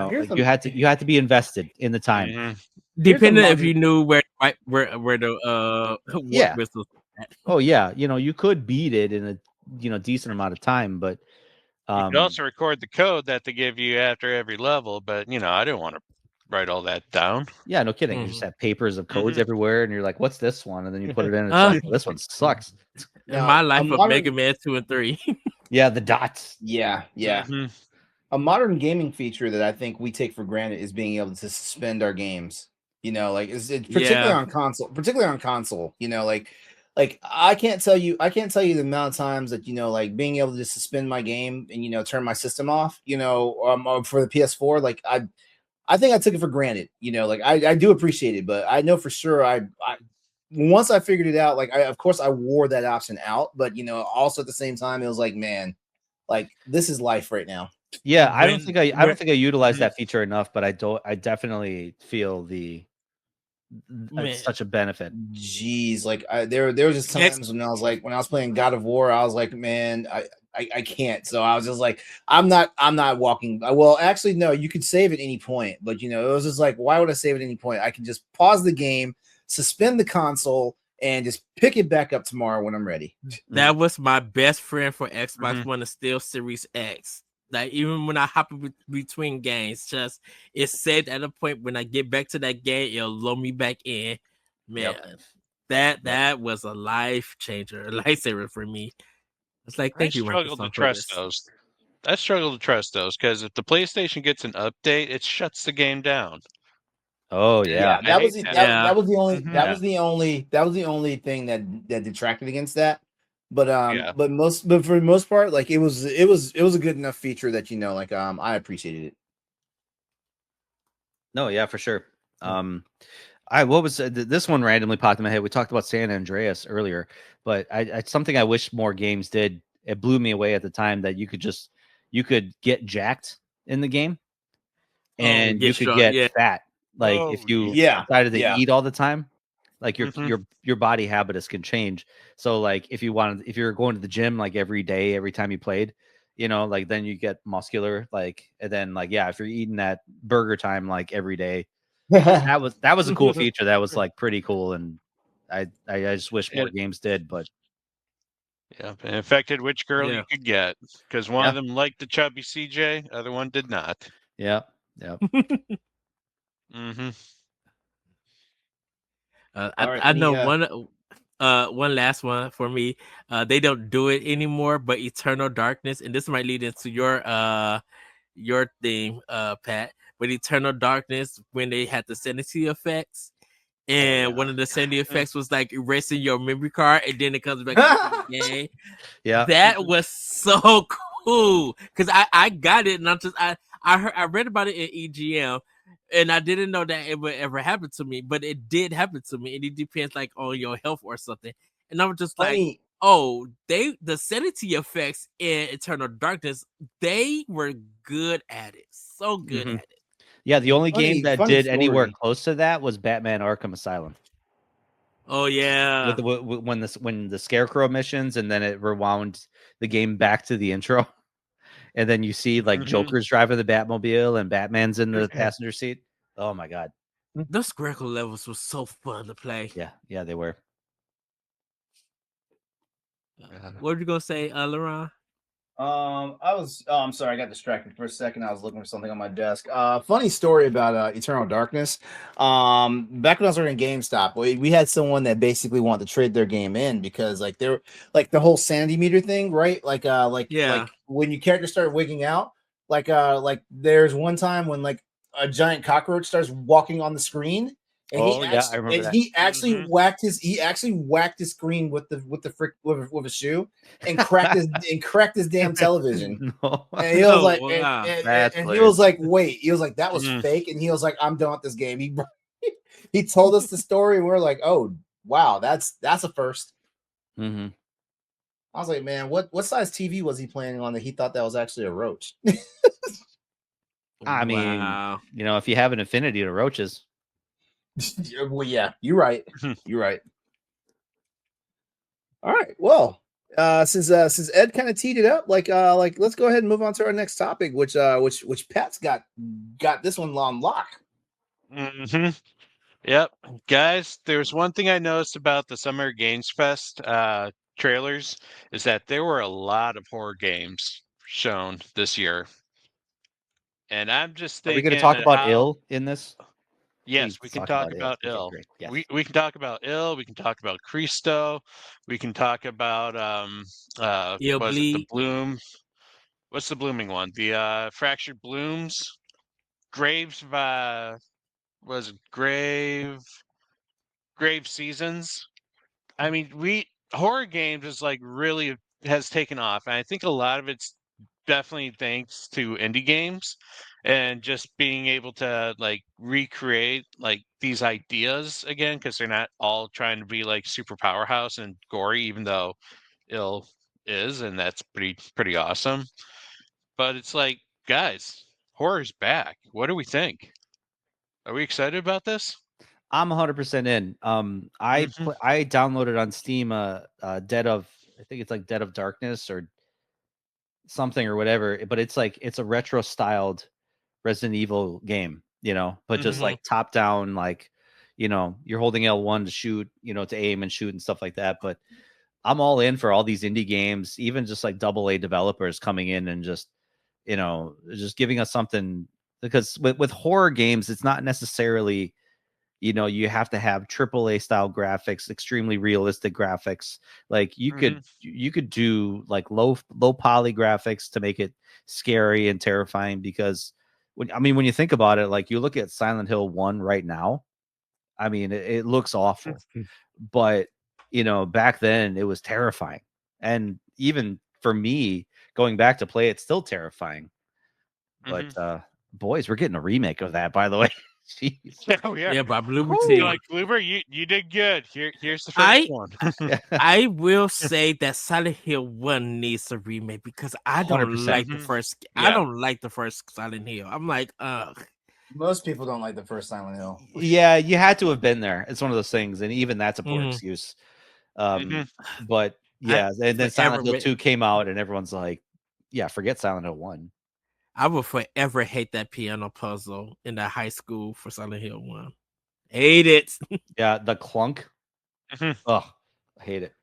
had to be invested in the time. Depending if you knew where the whistles at. Oh yeah, you could beat it in a decent amount of time, but you could also record the code that they give you after every level. But I didn't want to write all that down. Yeah, no kidding. You just have papers of codes everywhere, and you're like, "What's this one?" And then you put it in. And it's like, this one sucks. In my life of Mega Man 2 and 3. Yeah, the dots. Yeah. A modern gaming feature that I think we take for granted is being able to suspend our games. It's particularly on console. Like I can't tell you the amount of times that being able to just suspend my game and turn my system off. For the PS4, like I think I took it for granted. I do appreciate it, but I know for sure I once I figured it out, like of course I wore that option out, but also at the same time it was like, man, like this is life right now. Yeah, I don't think I utilized that feature enough, but I definitely feel it's such a benefit. Jeez, like there was just times when I was playing God of War, I was like, man, I can't. So I was just like, I'm not walking. Well, actually, no, you could save at any point, but it was just like, why would I save at any point? I can just pause the game, suspend the console, and just pick it back up tomorrow when I'm ready. That was my best friend for Xbox One, the Steel Series X. Like even when I hop between games, just it's saved at a point when I get back to that game, it'll load me back in. Man, that was a life changer, a lifesaver for me. It's like thank you. I struggle to trust those because if the PlayStation gets an update, it shuts the game down. Oh yeah, that was the only thing that detracted against that. But for the most part, like it was a good enough feature that I appreciated it. No, yeah, for sure. What was this one randomly popped in my head? We talked about San Andreas earlier, but I something I wish more games did. It blew me away at the time that you could get jacked in the game. and you could get fat. Like if you decided to eat all the time, like your body habitus can change. So like if you're going to the gym like every day, every time you played, like then you get muscular, like, and then like, if you're eating that burger time like every day, that was a cool feature. That was like pretty cool. And I just wish more games did, but yeah, it affected which girl you could get, because one of them liked the chubby CJ, other one did not. Yeah. Mm-hmm. I know one last one for me. They don't do it anymore, but Eternal Darkness, and this might lead into your theme, Pat. But Eternal Darkness, when they had the sanity effects, and one of the sanity effects was like erasing your memory card, and then it comes back to the game. Yeah, that was so cool because I got it, and I read about it in EGM. And I didn't know that it would ever happen to me, but it did happen to me, and it depends like on your health or something. And I was just like, "Oh, the sanity effects in Eternal Darkness, they were good at it, so good at it." Yeah, the only game that did anywhere close to that was Batman: Arkham Asylum. Oh yeah, when the Scarecrow missions, and then it rewound the game back to the intro. And then you see like Joker's driving the Batmobile and Batman's in the passenger seat. Oh my god. Those Scarecrow levels were so fun to play. Yeah, they were. What were you gonna say, LeRon? I'm sorry, I got distracted for a second. I was looking for something on my desk. Funny story about Eternal Darkness. Back when I was working at GameStop, we had someone that basically wanted to trade their game in because like they're like the whole sanity meter thing, right? Like when your character started wigging out, like there's one time when like a giant cockroach starts walking on the screen. And I remember that. He actually whacked his screen with a shoe and cracked his damn television. No. And he was like, and he was like, wait, he was like, that was fake. And he was like, I'm done with this game. He told us the story, and we're like, oh wow, that's a first. Mm-hmm. I was like, man, what size TV was he playing on that he thought that was actually a roach? I mean, if you have an affinity to roaches. Well, yeah, you're right. You're right. All right. Well, since Ed kind of teed it up, like let's go ahead and move on to our next topic, which Pat's got this one on lock. Mm-hmm. Yep, guys. There's one thing I noticed about the Summer Games Fest trailers is that there were a lot of horror games shown this year, and I'm just thinking, are we going to talk about ill in this? Yes, we can talk about ill. Okay, yes. We can talk about ill. We can talk about Cristo. We can talk about the Bloom. What's the blooming one? The Fractured Blooms. Graves. Was it Grave Seasons. I mean, horror games is like really has taken off, and I think a lot of it's definitely thanks to indie games and just being able to like recreate like these ideas again, because they're not all trying to be like super powerhouse and gory, even though ill is, and that's pretty awesome. But it's like, guys, horror's back. What do we think? Are we excited about this? I'm 100% in. I downloaded on Steam Dead of, I think it's like Dead of Darkness or something or whatever, but it's a retro styled Resident Evil game, but just like top down, like, you're holding L1 to shoot, to aim and shoot and stuff like that. But I'm all in for all these indie games, even just like AA developers coming in and just giving us something, because with horror games, it's not necessarily, you have to have AAA style graphics, extremely realistic graphics. Like you could do like low poly graphics to make it scary and terrifying, because when you think about it, like you look at Silent Hill 1 right now, I mean, it looks awful, but back then it was terrifying. And even for me going back to play, it's still terrifying. But boys, we're getting a remake of that, by the way. Jeez. Yeah, we are. Yeah, by Bloober team. Like Bloober, you did good. Here's the first one. I will say that Silent Hill 1 needs a remake because I don't 100%. like the first. I don't like the first Silent Hill. I'm like, ugh. Most people don't like the first Silent Hill. Yeah, you had to have been there. It's one of those things, and even that's a poor excuse. But yeah, and then Silent Hill 2 came out, and everyone's like, "Yeah, forget Silent Hill 1." I will forever hate that piano puzzle in the high school for Silent Hill 1. Hate it. Yeah, the clunk. Oh, I hate it.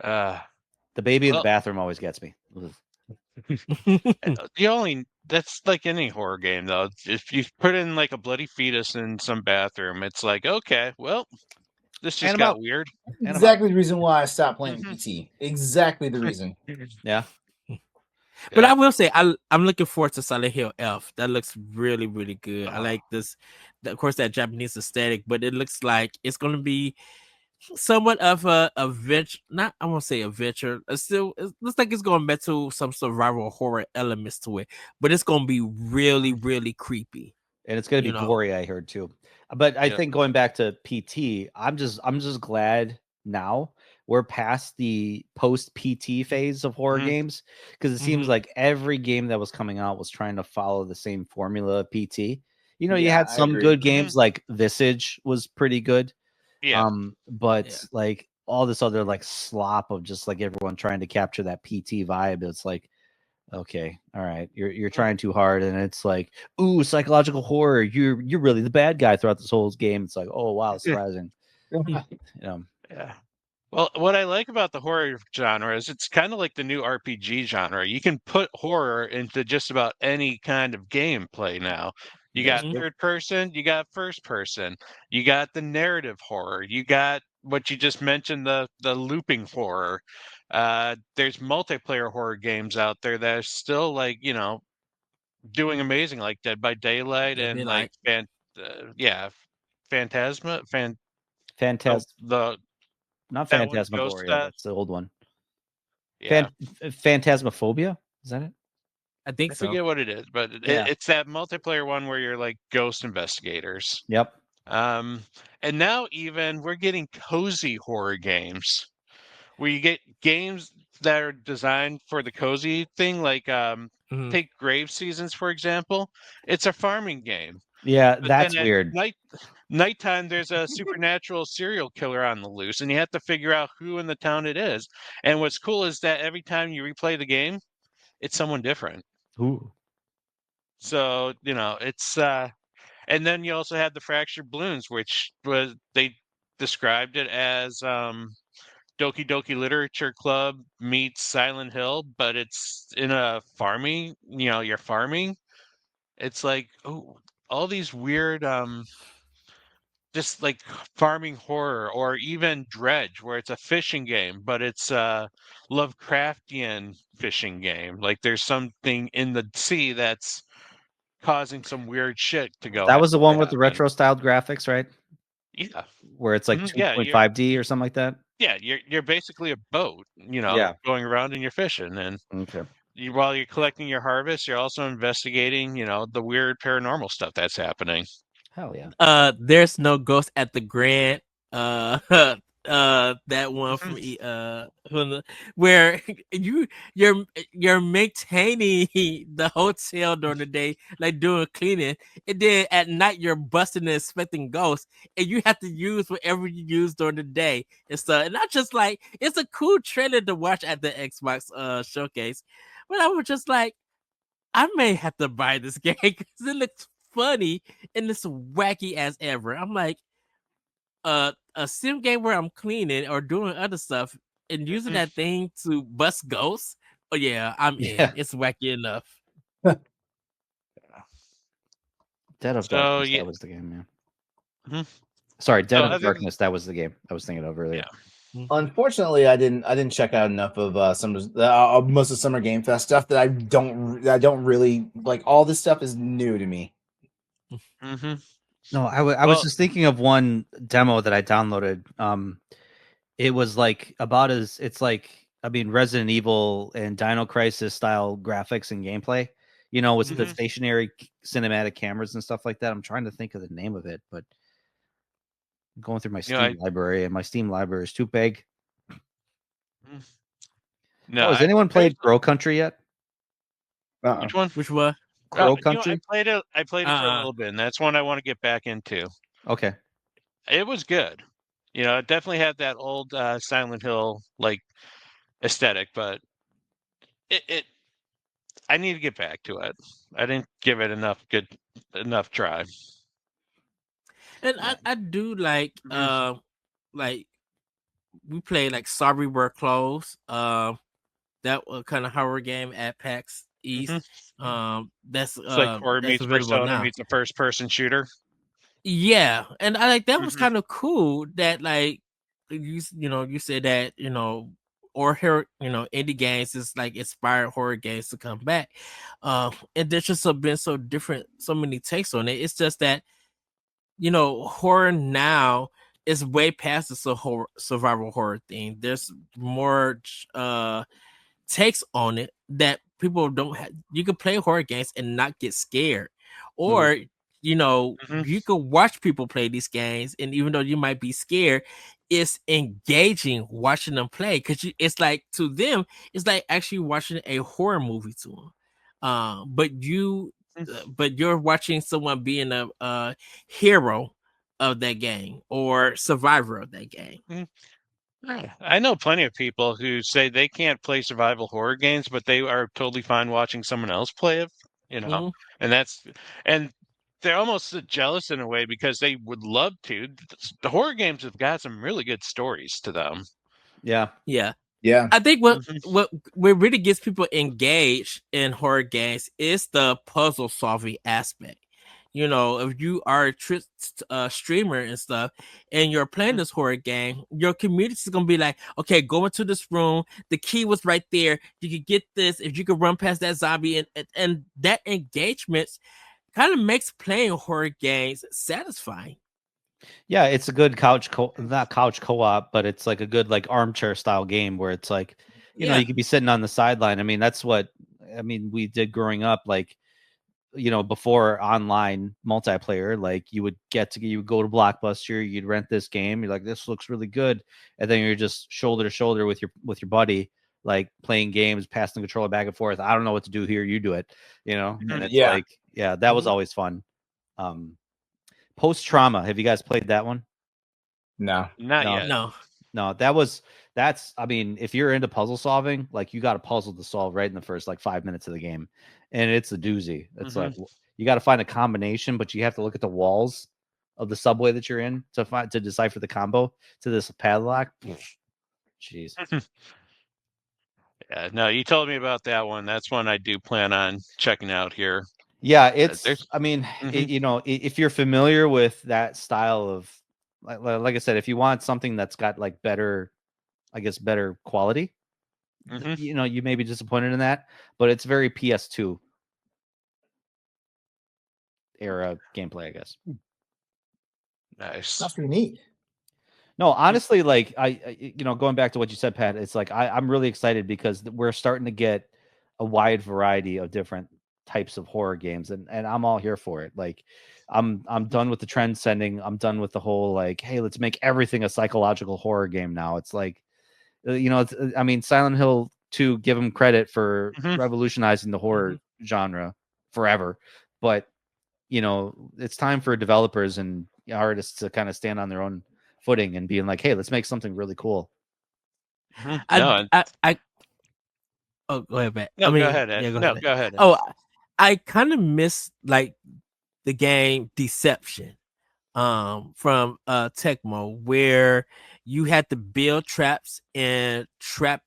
The baby in the bathroom always gets me. That's like any horror game though. If you put in like a bloody fetus in some bathroom, it's like, okay, well, this just got weird. Exactly the reason why I stopped playing PT. Exactly the reason. Yeah. But I will say I'm looking forward to Silent Hill F. That looks really, really good. I like this, of course, that Japanese aesthetic, but it looks like it's going to be somewhat of a adventure. Not, I won't say adventure. It looks like it's going back to some survival horror elements to it, but it's going to be really, really creepy. And it's going to be gory, I heard too. But I think going back to PT, I'm just glad now we're past the post PT phase of horror games, because it seems like every game that was coming out was trying to follow the same formula of PT. You know, you had some good games, like Visage was pretty good. Yeah. But like all this other like slop of just like everyone trying to capture that PT vibe, it's like, okay, all right, you're trying too hard, and it's like, ooh, psychological horror. You're really the bad guy throughout this whole game. It's like, oh wow, surprising. Yeah. Well, what I like about the horror genre is it's kind of like the new RPG genre. You can put horror into just about any kind of gameplay now. You got third person, you got first person, you got the narrative horror, you got what you just mentioned, the looping horror. There's multiplayer horror games out there that are still like, doing amazing, like Dead by Daylight and like Phantasma, not that one, Phantasmagoria. That's the old one. Yeah. Phantasmophobia, is that it? I think so. I forget what it is, but it's that multiplayer one where you're like ghost investigators. Yep. And now even we're getting cozy horror games where you get games that are designed for the cozy thing, like take Grave Seasons, for example. It's a farming game. Yeah, But that's then weird. At nighttime, there's a supernatural serial killer on the loose, and you have to figure out who in the town it is. And what's cool is that every time you replay the game, it's someone different. Ooh. So, it's and then you also had the Fractured Balloons, which was they described it as Doki Doki Literature Club meets Silent Hill, but it's in a farming, you're farming. It's like, oh, all these weird just like farming horror, or even Dredge, where it's a fishing game, but it's a Lovecraftian fishing game. Like there's something in the sea that's causing some weird shit to go. That was the one with the retro styled graphics, right? Yeah. Where it's like 2.5D or something like that. Yeah, you're basically a boat, going around and you're fishing, and while you're collecting your harvest, you're also investigating, the weird paranormal stuff that's happening. Hell yeah. There's no ghost at the Grand. That one from where you're maintaining the hotel during the day, like doing cleaning, and then at night you're busting and inspecting ghosts, and you have to use whatever you use during the day and stuff. And not just like, it's a cool trailer to watch at the Xbox showcase, but I was just like, I may have to buy this game because it looks funny and it's wacky as ever. I'm like, a sim game where I'm cleaning or doing other stuff and using that thing to bust ghosts. Oh yeah, I'm in. It's wacky enough. Dead of Darkness, that was the game, man. Sorry, Dead of Darkness, that was the game I was thinking of earlier. Yeah. Unfortunately, I didn't check out enough of some of most of Summer Game Fest stuff that I don't really like. All this stuff is new to me. No, I was just thinking of one demo that I downloaded. It was like Resident Evil and Dino Crisis style graphics and gameplay, with the stationary cinematic cameras and stuff like that. I'm trying to think of the name of it, but I'm going through my Steam library, and my Steam library is too big. No, has anyone played Grow Country yet? Which one? Which one? Crow Country? I played it for a little bit, and that's one I want to get back into. Okay. It was good. It definitely had that old Silent Hill like aesthetic, but it I need to get back to it. I didn't give it enough try. And I do like we played like Sorry We're Closed. That kind of horror game at PAX East. That's It's like horror that's meets available Persona now. meets a first person shooter. Yeah, and I like that was kind of cool that like you said that or here indie games is like inspired horror games to come back, and there's just been so different, so many takes on it. It's just that horror now is way past the survival horror thing. There's more takes on it that people don't have. You can play horror games and not get scared, or you can watch people play these games, and even though you might be scared, it's engaging watching them play because it's like to them, it's like actually watching a horror movie to them. But you're watching someone being a hero of that game or survivor of that game. I know plenty of people who say they can't play survival horror games, but they are totally fine watching someone else play it. And they're almost jealous in a way because they would love to. The horror games have got some really good stories to them. Yeah. I think what really gets people engaged in horror games is the puzzle solving aspect. If you are a streamer and stuff, and you're playing this horror game, your community is gonna be like, okay, go into this room. The key was right there. You could get this. If you could run past that zombie, and that engagement kind of makes playing horror games satisfying. Yeah, it's a good not couch co-op, but it's like a good like armchair style game where it's like, you could be sitting on the sideline. I mean, that's what we did growing up, like, before online multiplayer. Like you would go to Blockbuster, you'd rent this game, you're like, this looks really good, and then you're just shoulder to shoulder with your buddy, like playing games, passing the controller back and forth. I don't know what to do here, you do it, and it's like, that was always fun. Post Trauma, have you guys played that one? No, not yet. No, that's I mean, if you're into puzzle solving, like you got a puzzle to solve right in the first like 5 minutes of the game, and it's a doozy. It's like you got to find a combination, but you have to look at the walls of the subway that you're in to decipher the combo to this padlock. Jeez. Yeah, no, you told me about that one. That's one I do plan on checking out here. Yeah, it's. I mean, if you're familiar with that style of, like I said, if you want something that's got like better quality, you may be disappointed in that, but it's very PS2 era gameplay, I guess. Nice. That's pretty neat. No, honestly, like I going back to what you said, Pat, it's like I'm really excited because we're starting to get a wide variety of different types of horror games, and I'm all here for it. Like I'm done with the trend sending. I'm done with the whole like, hey, let's make everything a psychological horror game now. It's like, I mean, Silent Hill 2, give them credit for revolutionizing the horror genre forever, but it's time for developers and artists to kind of stand on their own footing and being like, hey, let's make something really cool. Oh, go ahead, Matt. No, go ahead, Ed. Go ahead. Oh, I kind of miss like the game Deception from Tecmo, where you had to build traps and trap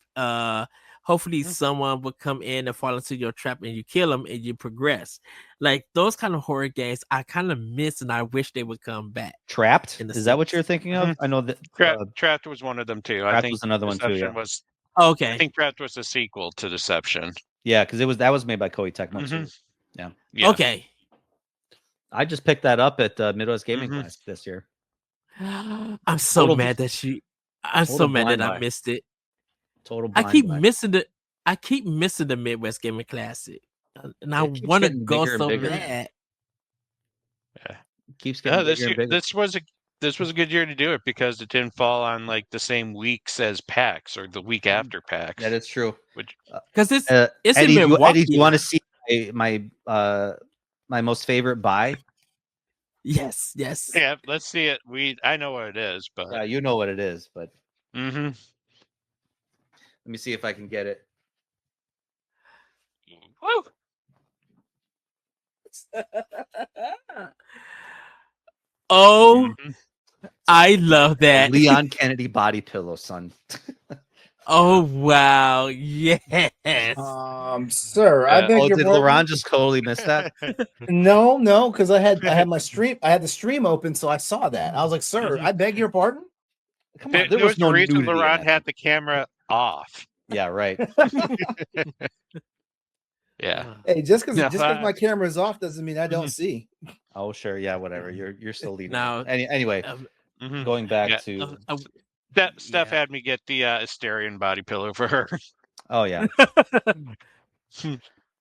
hopefully someone would come in and fall into your trap and you kill them and you progress. Like those kind of horror games I kind of miss, and I wish they would come back. Trapped? Is that what you're thinking of? I know that Trapped was one of them too. Trapped was another one too. Yeah. Okay. I think Trapped was a sequel to Deception. Yeah, because that was made by Koei Tecmo too. Yeah. Okay. I just picked that up at Midwest Gaming Class this year. I'm so mad that I missed it. Total. I keep missing the Midwest Gaming Classic, and I want to go so bad. Yeah, keeps getting this bigger and bigger. This was a good year to do it because it didn't fall on like the same weeks as PAX or the week after PAX. That is true. Which because it's Eddie, in Milwaukee. Eddie, do you want to see my most favorite buy. Yes. Yeah, let's see it. I know what it is, but Yeah, you know what it is, but mm-hmm. Let me see if I can get it. Woo! Oh, Mm-hmm. I love that. Leon Kennedy body pillow, son. Oh wow, yes. Sir, I beg your did pardon. LeRon just totally miss that? No, because I had my stream. I had the stream open, so I saw that. I was like, "Sir, I beg your pardon." Come on, There was was no a reason nudity in LeRon that. had the camera off. Yeah, right. Yeah. Hey, just because No, my camera is off doesn't mean I don't see. Oh, sure. Yeah, whatever. You're still leading. Now, Anyway, mhm. going back Yeah. to Steph had me get the Asterion body pillow for her. oh yeah.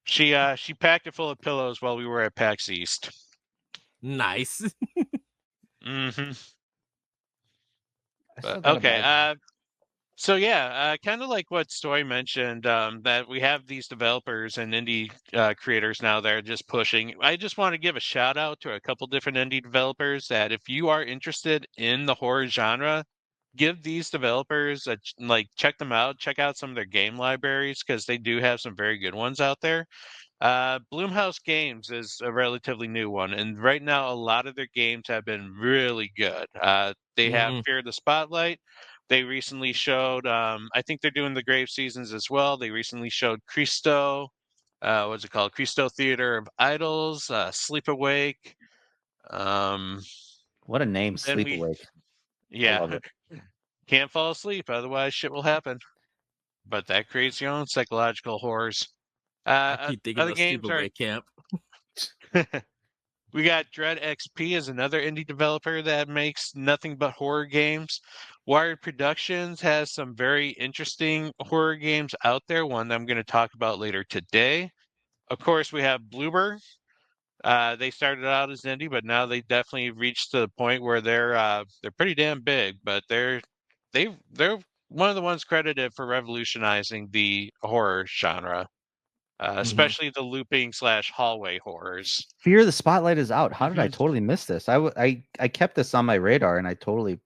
She packed it full of pillows while we were at PAX East. nice. Mm-hmm. I still But, got a okay. bag. So yeah, kind of like what Stoy mentioned, that we have these developers and indie creators now that are just pushing. I just want to give a shout out to a couple different indie developers that if you are interested in the horror genre, give these developers check them out, check out some of their game libraries because they do have some very good ones out there. Bloomhouse Games is a relatively new one, and right now a lot of their games have been really good. They have Fear the Spotlight. They recently showed, I think they're doing the Grave Seasons as well. They recently showed Cristo, what's it called? Cristo Theater of Idols, Sleep Awake. What a name, Then Sleep Awake. Yeah, I love it. can't fall asleep, otherwise shit will happen. But that creates your own psychological horrors. I keep thinking Other of games are. Sleepaway Camp. We got Dread XP as another indie developer that makes nothing but horror games. Wired Productions has some very interesting horror games out there, one that I'm going to talk about later today. Of course, we have Bloober. They started out as indie, but now they definitely reached the point where they're pretty damn big. But they're one of the ones credited for revolutionizing the horror genre, especially the looping / hallway horrors. Fear the Spotlight is out. How did I totally miss this? I kept this on my radar and I totally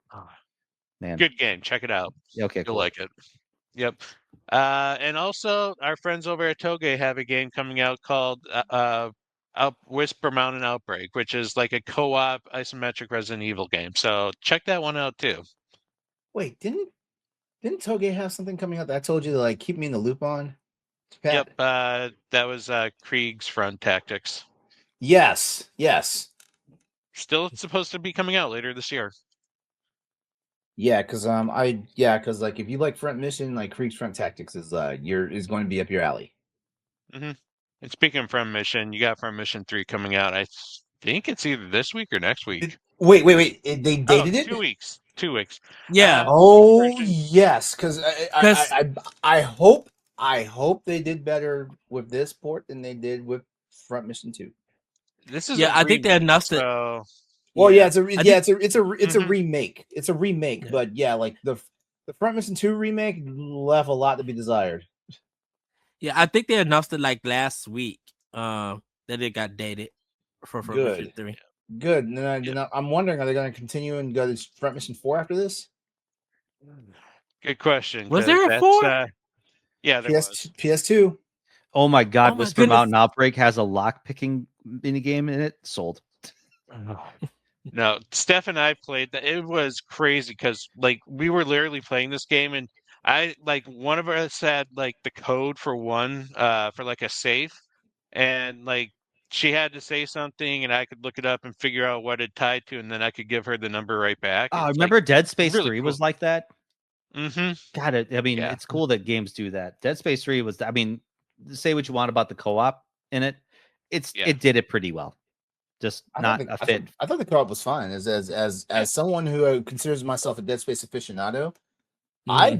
man. Good game. Check it out. Yeah, okay, You'll cool. like it. Yep. And also, our friends over at Toge have a game coming out called Whisper Mountain Outbreak, which is like a co-op isometric Resident Evil game. So check that one out too. Wait, didn't Toge have something coming out that I told you to like keep me in the loop on? Pat? Yep. That was Krieg's Front Tactics. Yes. Still supposed to be coming out later this year. Yeah, because like if you like Front Mission, like Krieg's Front Tactics is going to be up your alley. Mm-hmm. And speaking of Front Mission, you got Front Mission 3 coming out. I think it's either this week or next week. Wait. They dated it? 2 weeks. 2 weeks. Yeah. Yes, because I hope they did better with this port than they did with Front Mission 2. This is I think they're enough to. So... Well, it's a remake. It's a remake, Yeah. but yeah, like the Front Mission 2 remake left a lot to be desired. Yeah, I think they're enough to like last week. That it got dated for Front Mission 3. Good. And then I'm wondering, are they going to continue and go to Front Mission 4 after this? Good question. Was there a 4? Yeah, there was. PS2. Oh my god, Oh my Whisper goodness. Mountain Outbreak has a lock picking mini game in it. Sold. No, Steph and I played that. It was crazy because like we were literally playing this game, and I like one of us had like the code for one for like a safe, and like she had to say something, and I could look it up and figure out what it tied to, and then I could give her the number right back. Oh, remember Dead Space really 3 cool. was like that? Mm-hmm. God, it's cool that games do that. Dead Space 3 was, say what you want about the co-op in it. It did it pretty well. Just not a fit. I thought the co-op was fine. As someone who considers myself a Dead Space aficionado, I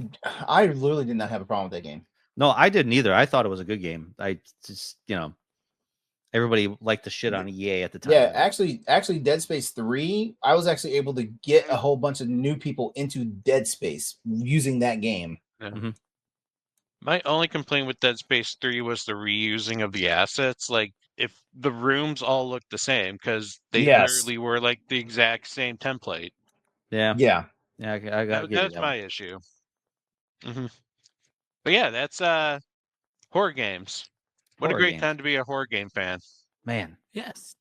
literally did not have a problem with that game. No, I didn't either. I thought it was a good game. I just, everybody liked the shit on EA at the time. Yeah, actually, Dead Space 3, I was actually able to get a whole bunch of new people into Dead Space using that game. Mm-hmm. My only complaint with Dead Space 3 was the reusing of the assets. Like, if the rooms all look the same, because they literally were like the exact same template. Yeah. Yeah. I got That's my issue. But yeah, that's horror games. What a great time to be a horror game fan. Man. Yes.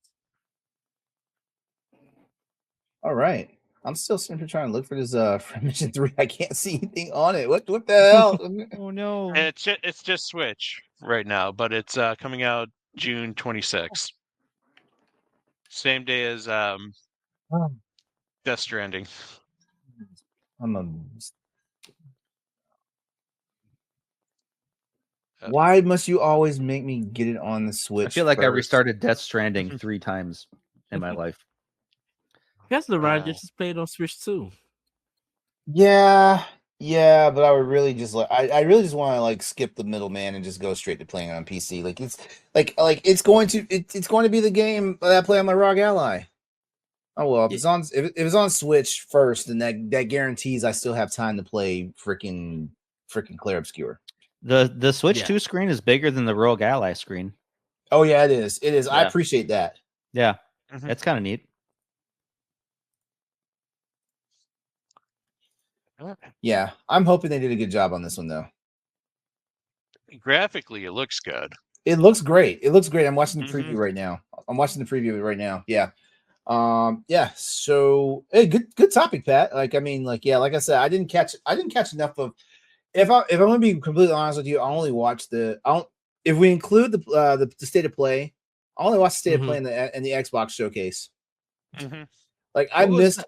All right. I'm still sitting here trying to look for this for Mission 3. I can't see anything on it. What the hell? Oh no. It's just Switch right now, but it's coming out June 26th. Same day as Death Stranding. Why must you always make me get it on the Switch? I feel like first? I restarted Death Stranding 3 times in my life. Guess LeRon just played on Switch too. Yeah, but I would really just I really just want to like skip the middleman and just go straight to playing it on PC. Like it's it's going to be the game that I play on my ROG Ally. Oh well, if it's on Switch first, then that guarantees I still have time to play freaking Clair Obscure. The Switch 2 screen is bigger than the ROG Ally screen. Oh yeah, it is. It is. Yeah. I appreciate that. Yeah, that's kind of neat. Yeah, I'm hoping they did a good job on this one though. Graphically, it looks good. It looks great. I'm watching the preview right now. Yeah. Yeah. So hey, good topic, Pat. Like I said, I didn't catch enough of. If I'm gonna be completely honest with you, I only watched if we include the state of play, I only watched the state of play in the Xbox showcase. Like I missed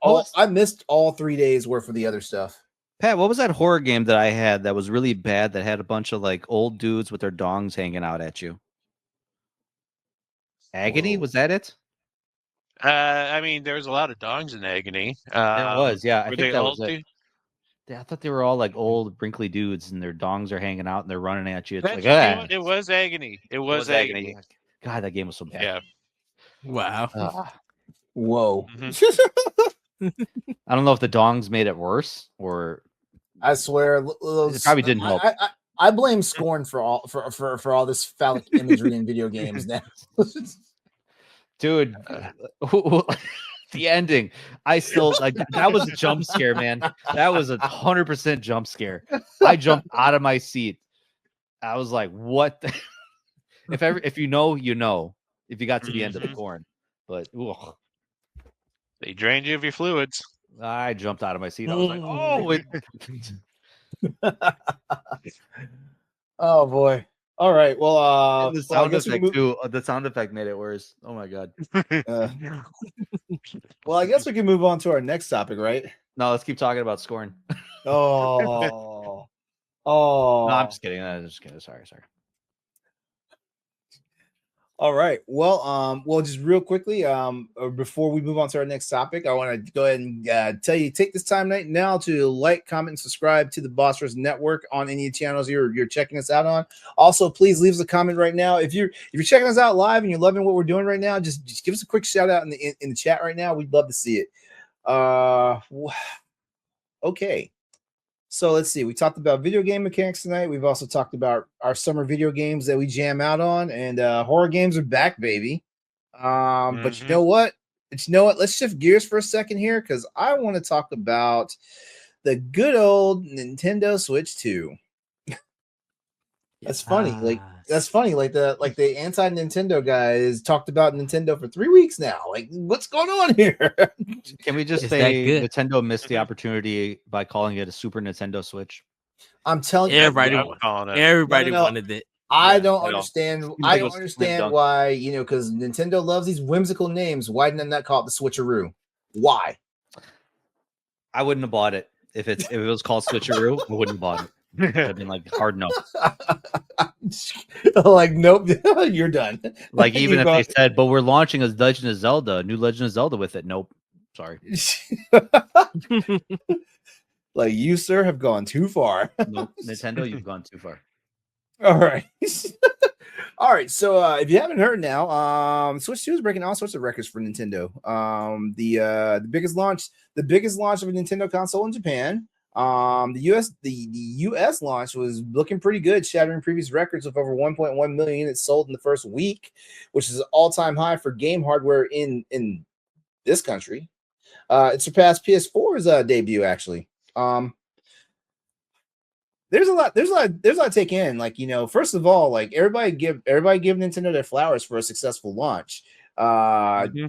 all 3 days worth of the other stuff. Pat, what was that horror game that I had that was really bad that had a bunch of like old dudes with their dongs hanging out at you? Agony? Was that it? I mean, there was a lot of dongs in Agony. There was, yeah. I think that was it. I thought they were all like old, wrinkly dudes, and their dongs are hanging out and they're running at you. It's like, it was Agony. It was Agony. God, that game was so bad. Yeah. Wow. Whoa. I don't know if the dongs made it worse or. I swear, it probably didn't help. I blame Scorn for all this phallic imagery in video games now. Dude, the ending, I still like that was a jump scare, man. That was 100% jump scare. I jumped out of my seat. I was like, what? If you know, you know, if you got to the end of the corn, but they drained you of your fluids. I jumped out of my seat. I was like, oh, oh boy. All right. Well, the sound effect too. The sound effect made it worse. Oh my god. Well, I guess we can move on to our next topic, right? No, let's keep talking about Scorn. Oh. No, I'm just kidding. Sorry. All right. Well, just real quickly, before we move on to our next topic, I want to go ahead and tell you, take this time right now to like, comment, and subscribe to the Bossers Network on any channels you're checking us out on. Also, please leave us a comment right now. If you're checking us out live and you're loving what we're doing right now, just give us a quick shout out in the chat right now. We'd love to see it. Okay. So let's see. We talked about video game mechanics tonight. We've also talked about our summer video games that we jam out on, and horror games are back, baby. But you know what? Let's shift gears for a second here because I want to talk about the good old Nintendo Switch 2. That's funny. Like the anti-Nintendo guys talked about Nintendo for 3 weeks now. Like, what's going on here? Can we just say Nintendo missed the opportunity by calling it a Super Nintendo Switch? I'm telling you, everybody wanted it. I don't understand. I don't understand why, because Nintendo loves these whimsical names. Why didn't that call it the Switcheroo? Why? I wouldn't have bought it if it was called Switcheroo. I wouldn't have bought it. I've been like hard no. Like nope, you're done. Like even if they said, but we're launching a new Legend of Zelda with it. Nope, sorry. Like you, sir, have gone too far. Nope, Nintendo, you've gone too far. All right. All right. So if you haven't heard now, Switch 2 is breaking all sorts of records for Nintendo. The biggest launch of a Nintendo console in Japan. The US launch was looking pretty good, shattering previous records with over 1.1 million units sold in the first week, which is an all-time high for game hardware in this country. It surpassed PS4's debut actually. There's a lot to take in. Like, first of all, like everybody give Nintendo their flowers for a successful launch. Let's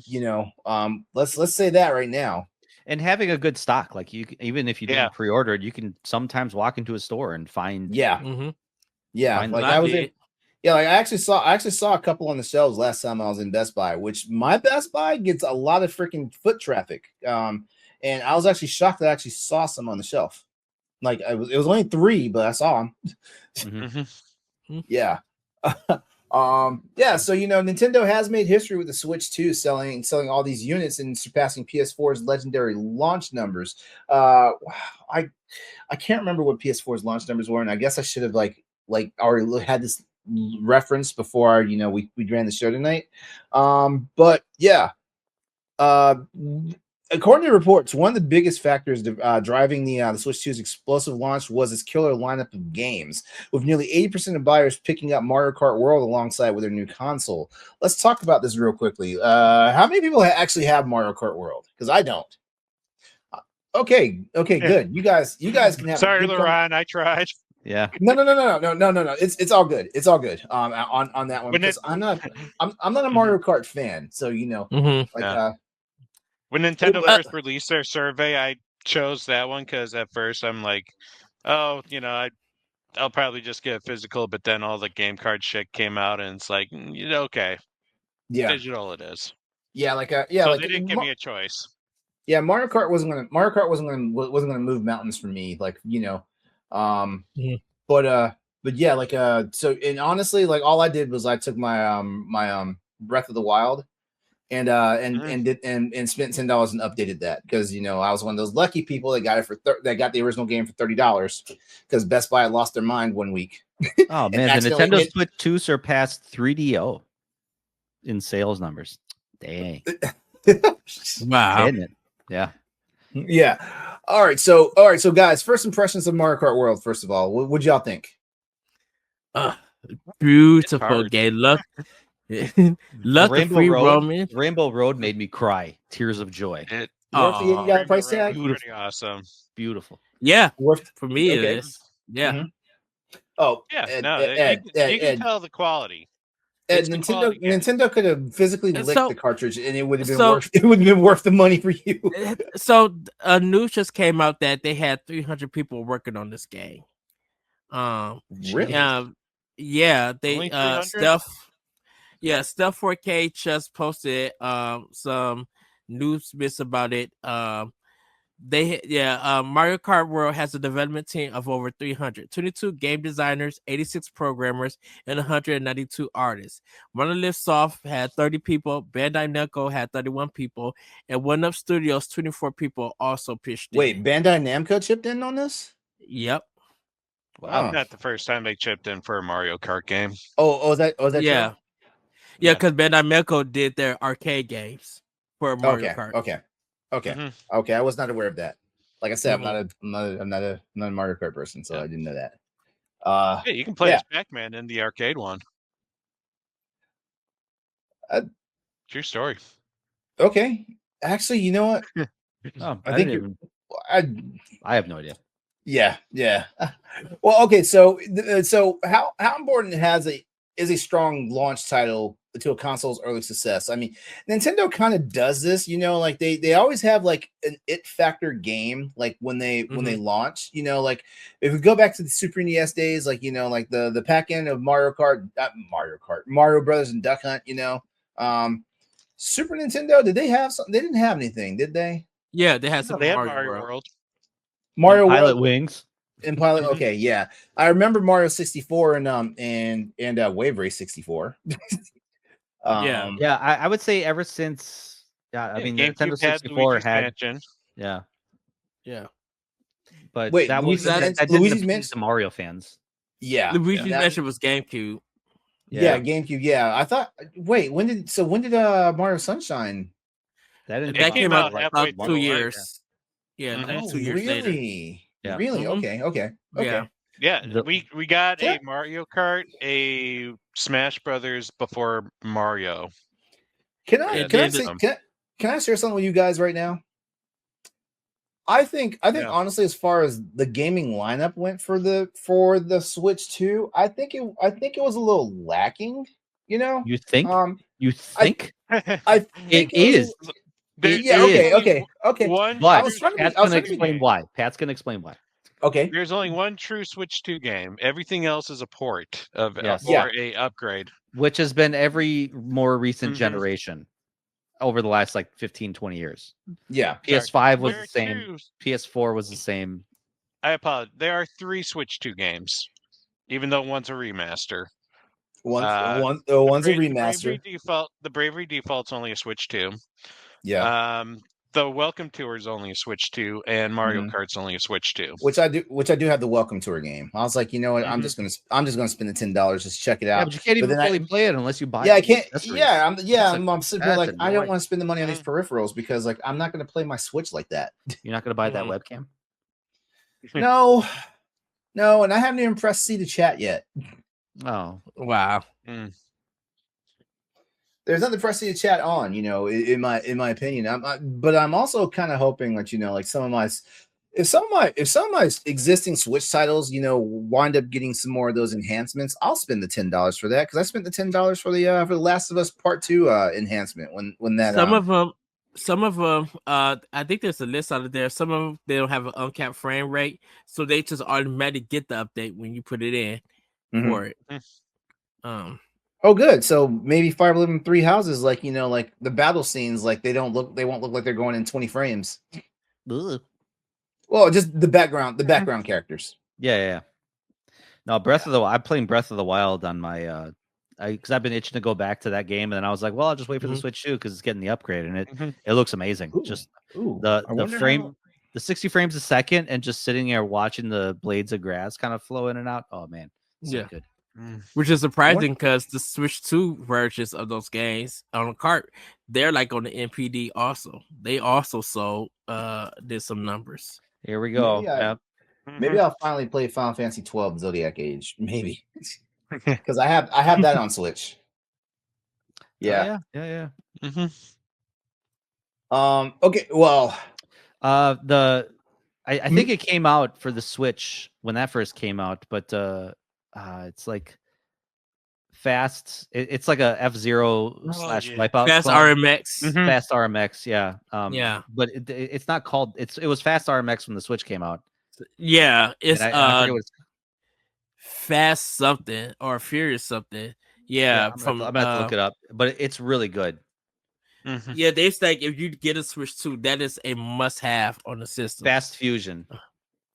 say that right now. And having a good stock, like even if you didn't pre-order it, you can sometimes walk into a store and find. Like I actually saw a couple on the shelves last time I was in Best Buy, which my Best Buy gets a lot of freaking foot traffic. And I was actually shocked that I actually saw some on the shelf. Like it was only 3, but I saw them. Yeah. So Nintendo has made history with the Switch 2, selling all these units and surpassing PS4's legendary launch numbers. I can't remember what PS4's launch numbers were, and I guess I should have like already had this reference before we ran the show tonight. But yeah. According to reports, one of the biggest factors driving the Switch 2's explosive launch was its killer lineup of games, with nearly 80% of buyers picking up Mario Kart World alongside with their new console. Let's talk about this real quickly. How many people actually have Mario Kart World? Because I don't. Okay, good. You guys can have. Sorry, LeRon, I tried. Yeah. No. It's all good. It's all good. On that one, because I'm not a Mario Kart fan, so when Nintendo first released their survey, I chose that one because at first I'm like, I'll probably just get a physical, but then all the game card shit came out, and it's like, okay, digital it is. So they didn't give me a choice. Yeah, Mario Kart wasn't gonna move mountains for me, but so, and honestly, like all I did was I took my Breath of the Wild and spent $10 and updated that because I was one of those lucky people that got it that got the original game for $30 because Best Buy lost their mind one week. Oh man, the Nintendo Switch 2 surpassed 3DO in sales numbers. Dang. Wow. Yeah. All right, so guys, first impressions of Mario Kart World. First of all, what'd y'all think? Beautiful game. Love the free roaming. Rainbow Road made me cry. Tears of joy. You got a price tag? Pretty awesome. Beautiful. Yeah. For me, it is. Yeah. Mm-hmm. Oh, yeah. You can tell the quality. Nintendo could have physically licked the cartridge, and it would have been worth. It would have been worth the money for you. So news just came out that they had 300 people working on this game. Really? Yeah. They Stealth 4K just posted some news bits about it. Mario Kart World has a development team of over 300, 22 game designers, 86 programmers, and 192 artists. Monolith Soft had 30 people, Bandai Namco had 31 people, and One Up Studios 24 people also pitched in. Wait, Bandai Namco chipped in on this? Yep. Wow, not the first time they chipped in for a Mario Kart game. Oh, is that yeah. True? Yeah, because Bandai Namco did their arcade games for Mario Kart. Okay. I was not aware of that. Like I said, I'm not a Mario Kart person, so I didn't know that. You can play as Pac-Man in the arcade one. True story. Okay, actually, you know what? I have no idea. Yeah. Well, okay. So how important is a strong launch title to a console's early success? I mean, Nintendo kind of does this, like they always have like an it factor game, like when they launch, like if we go back to the Super NES days, like like the pack end of Mario Brothers and Duck Hunt, Super Nintendo, did they have something? They didn't have anything, did they? Yeah, they had some Mario World. Mario World. Pilot Wings. And Pilot, okay, yeah. I remember Mario 64 and Wave Race 64. I would say ever since Nintendo 64 had yeah. But wait, that was Luigi's Mansion to Mario fans. Yeah. Luigi's Mansion was GameCube. Yeah, GameCube. Yeah. I thought when did Mario Sunshine? That came out about 2 years. Yeah, 2 years later. Yeah. Really? Okay. Yeah, The- we got Yeah. a Mario Kart, a Smash Brothers before Mario. Can Yeah, I then say some. can I share something with you guys right now? I think Yeah. honestly, as far as the gaming lineup went for the Switch 2, I think it was a little lacking. You know, You think? You I think? I think It it was. is. It Yeah. is. Okay. One I But was trying to Pat's be. I was gonna trying to be. explain why. Pat's gonna explain why. Okay. There's only one true Switch 2 game. Everything else is a port of Yes. or a upgrade. Which has been every more recent Mhm. generation over the last like 15, 20 years. Yeah. PS5 was There the are same. two. PS4 was the same. I apologize. There are 3 Switch 2 games, even though one's a remaster. One's Uh, a The remaster. Bravery Default's only a Switch 2. Yeah. The Welcome Tour is only a Switch 2, and Mario Mhm. Kart's only a Switch 2. Which I do have the Welcome Tour game. I was like, you know what? I'm just gonna spend the $10 just check it out. Yeah, but you can't even then fully play it unless you buy. Yeah, I all the can't. accessories. Yeah, I'm sitting here that's like I don't annoying. want to spend the money on these peripherals because like I'm not going to play my Switch like that. You're not gonna buy that webcam. No, and I haven't even pressed C to chat yet. Oh, Wow. There's nothing to press C to chat on, you know, in my opinion. But I'm also kind of hoping that, you know, like some of my existing Switch titles, you know, wind up getting some more of those enhancements, I'll spend the $10 for that because I spent the $10 for the Last of Us Part 2 enhancement when that some of them I think there's a list out of there. Some of them they don't have an uncapped frame rate, so they just automatically get the update when you put it in for it. Oh, good. So maybe Fire Emblem Three Houses, like, you know, like the battle scenes, like they won't look like they're going in 20 frames. ugh. Well, just the background characters. Yeah. No, I'm playing Breath of the Wild on my because I've been itching to go back to that game, and then I was like, well, I'll just wait for the Switch 2 because it's getting the upgrade, and it looks amazing. Just the frame, the 60 frames a second, and just sitting there watching the blades of grass kind of flow in and out. Oh man, so good. Which is surprising because the Switch 2 versions of those games on the cart, they're like on the NPD also. They also sold did some numbers. Here we go. Maybe I'll finally play Final Fantasy 12 Zodiac Age. Maybe. Because I have that on Switch. Yeah. Okay, well. I think it came out for the Switch when that first came out, but it's like fast. It's like a F-Zero / Wipeout. Fast clone. RMX. Fast RMX, yeah. Yeah. But it's not called. It was Fast RMX when the Switch came out. Yeah, it's I forget what it's Fast something or Furious something. Yeah, I'm gonna have to look it up, but it's really good. Yeah, they say if you get a Switch 2, that is a must-have on the system. Fast Fusion,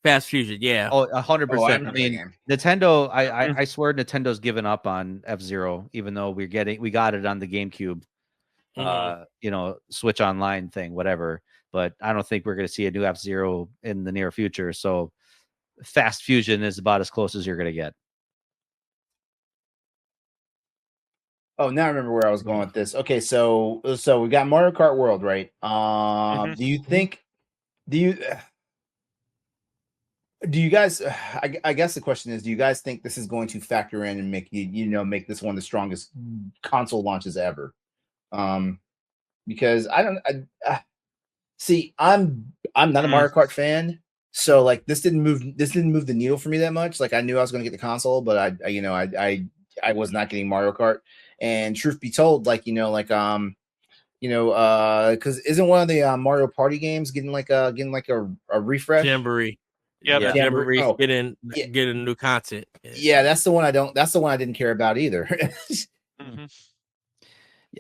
yeah. Oh, 100%. I mean, Nintendo. I swear Nintendo's given up on F-Zero, even though we got it on the GameCube. You know, Switch Online thing, whatever. But I don't think we're going to see a new F-Zero in the near future. So Fast Fusion is about as close as you're going to get. Oh, now I remember where I was going with this. Okay, so we got Mario Kart World, right? Do you guys? I guess the question is, do you guys think this is going to factor in and make make this one of the strongest console launches ever? Because see, I'm not a Mario Kart fan, so like this didn't move the needle for me that much. Like I knew I was going to get the console, but I was not getting Mario Kart. And truth be told, like because isn't one of the Mario Party games getting like a refresh? Jamboree. Yeah, Jamboree getting new content. Yeah, that's the one I didn't care about either.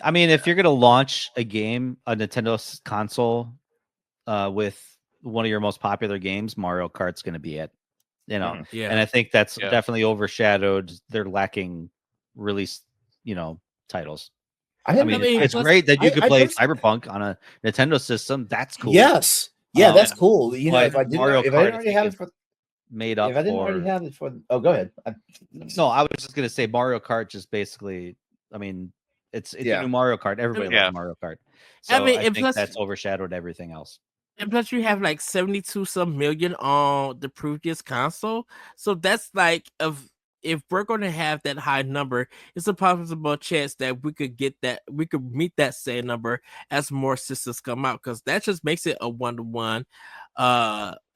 I mean, if you're gonna launch a Nintendo console, with one of your most popular games, Mario Kart's gonna be it. You know, and I think that's definitely overshadowed their lacking release, titles. I mean, it's great that you could play Cyberpunk on a Nintendo system. That's cool. Yes. Yeah, that's cool. You know, if I didn't already have it for oh, go ahead. No, I was just gonna say Mario Kart just basically, I mean, it's a new Mario Kart. Everybody loves Mario Kart. So I think that's overshadowed everything else. And plus, you have like 72 some million on the previous console, so that's like if we're going to have that high number, it's a possible chance that we could meet that same number as more systems come out, because that just makes it a 1-to-1